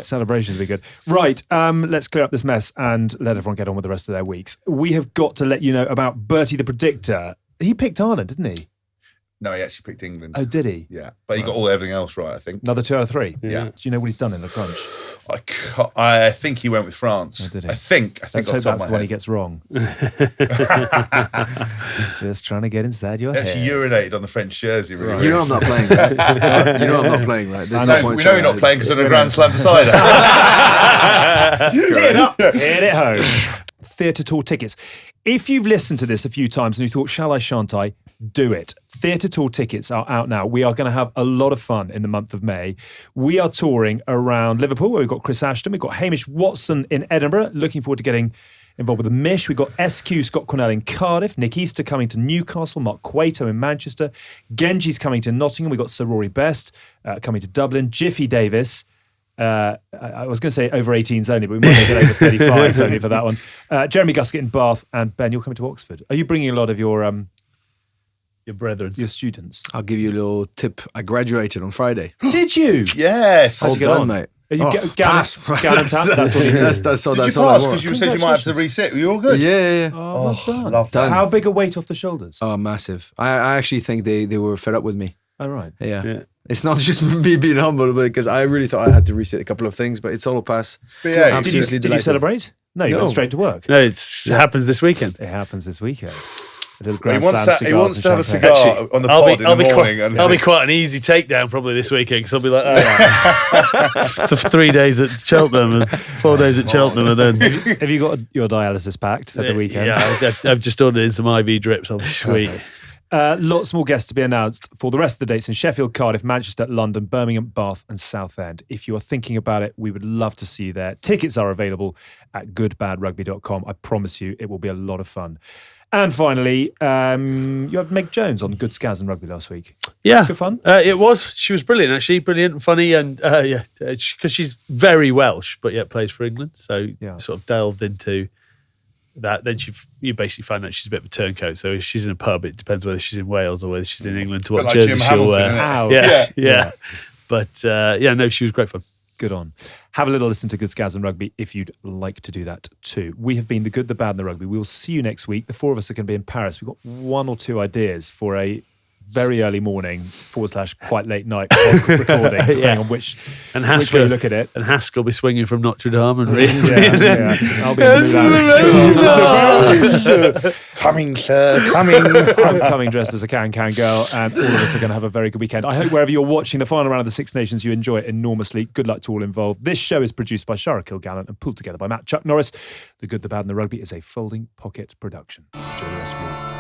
Celebrations would be good. Right, let's clear up this mess and let everyone get on with the rest of their weeks. We have got to let you know about Bertie the Predictor. He picked Ireland, didn't he? No, he actually picked England. Oh, did he? Yeah, but he got everything else right, I think. Another 2 out of 3? Yeah. Do you know what he's done in the crunch? I think he went with France. Oh, did he? I think Let's hope that's the one he gets wrong. Just trying to get inside your He head. actually urinated on the French jersey. Really. You know I'm not playing. Right? You know I'm not playing, right? There's no point. We know you're not playing because I'm a Grand Slam decider. Get up, hit it home. Theatre tour tickets. If you've listened to this a few times and you thought, shall I, shan't I? Do it. Theatre tour tickets are out now. We are going to have a lot of fun in the month of May. We are touring around Liverpool, where we've got Chris Ashton. We've got Hamish Watson in Edinburgh. Looking forward to getting involved with the Mish. We've got SQ Scott Cornell in Cardiff. Nick Easter coming to Newcastle. Mark Cueto in Manchester. Genji's coming to Nottingham. We've got Sir Rory Best coming to Dublin. Jiffy Davis. I was going to say over 18s only, but we might make it over 35s only for that one. Jeremy Guskett in Bath, and Ben, you're coming to Oxford. Are you bringing a lot of your brethren, your students? I'll give you a little tip. I graduated on Friday. Did you? Yes. All done, mate. Are you That's what you That's all. Did That's you all I pass? want. Because you said you might have to resit. Were you all good? Yeah. Oh, well done. Love that. How big a weight off the shoulders? Oh, massive. I actually think they were fed up with me. Oh, right. Yeah. It's not just me being humble, because I really thought I had to reset a couple of things, but it's all a pass. Did you celebrate? No, you went straight to work. No, it happens this weekend. It happens this weekend. A little He Grand wants Slam to, he cigars wants and to have a champagne. cigar on the pod in the morning. I'll be quite an easy takedown probably this weekend because I'll be like, oh, 3 days at Cheltenham and 4 days at Cheltenham, and then Have you got your dialysis packed for the weekend? Yeah, I've just ordered in some IV drips. I'll be sweet. Lots more guests to be announced for the rest of the dates in Sheffield, Cardiff, Manchester, London, Birmingham, Bath and Southend. If you are thinking about it, we would love to see you there. Tickets are available at goodbadrugby.com. I promise you it will be a lot of fun. And finally, you had Meg Jones on Good Scaz and Rugby last week. Yeah, Good fun. It was. She was brilliant, actually. Brilliant and funny, and because she's very Welsh, but yet plays for England. So sort of delved into that. Then you basically find out she's a bit of a turncoat. So if she's in a pub, it depends whether she's in Wales or whether she's in England to what like jersey Jim she'll wear. Hamilton, Yeah. But no, she was great fun. Good on. Have a little listen to Good Scaz and Rugby if you'd like to do that too. We have been the good, the bad and the rugby. We will see you next week. The four of us are going to be in Paris. We've got one or two ideas for a very early morning / quite late night recording, depending on which way you look at it. And Haskell will be swinging from Notre Dame and reading. I'll be in the mood. Coming, sir, coming. I'm coming dressed as a can girl, and all of us are going to have a very good weekend. I hope wherever you're watching the final round of the Six Nations, you enjoy it enormously. Good luck to all involved. This show is produced by Shara Kilgallen and pulled together by Matt Chuck Norris. The Good, the Bad and the Rugby is a Folding Pocket production. Enjoy the rest of your week.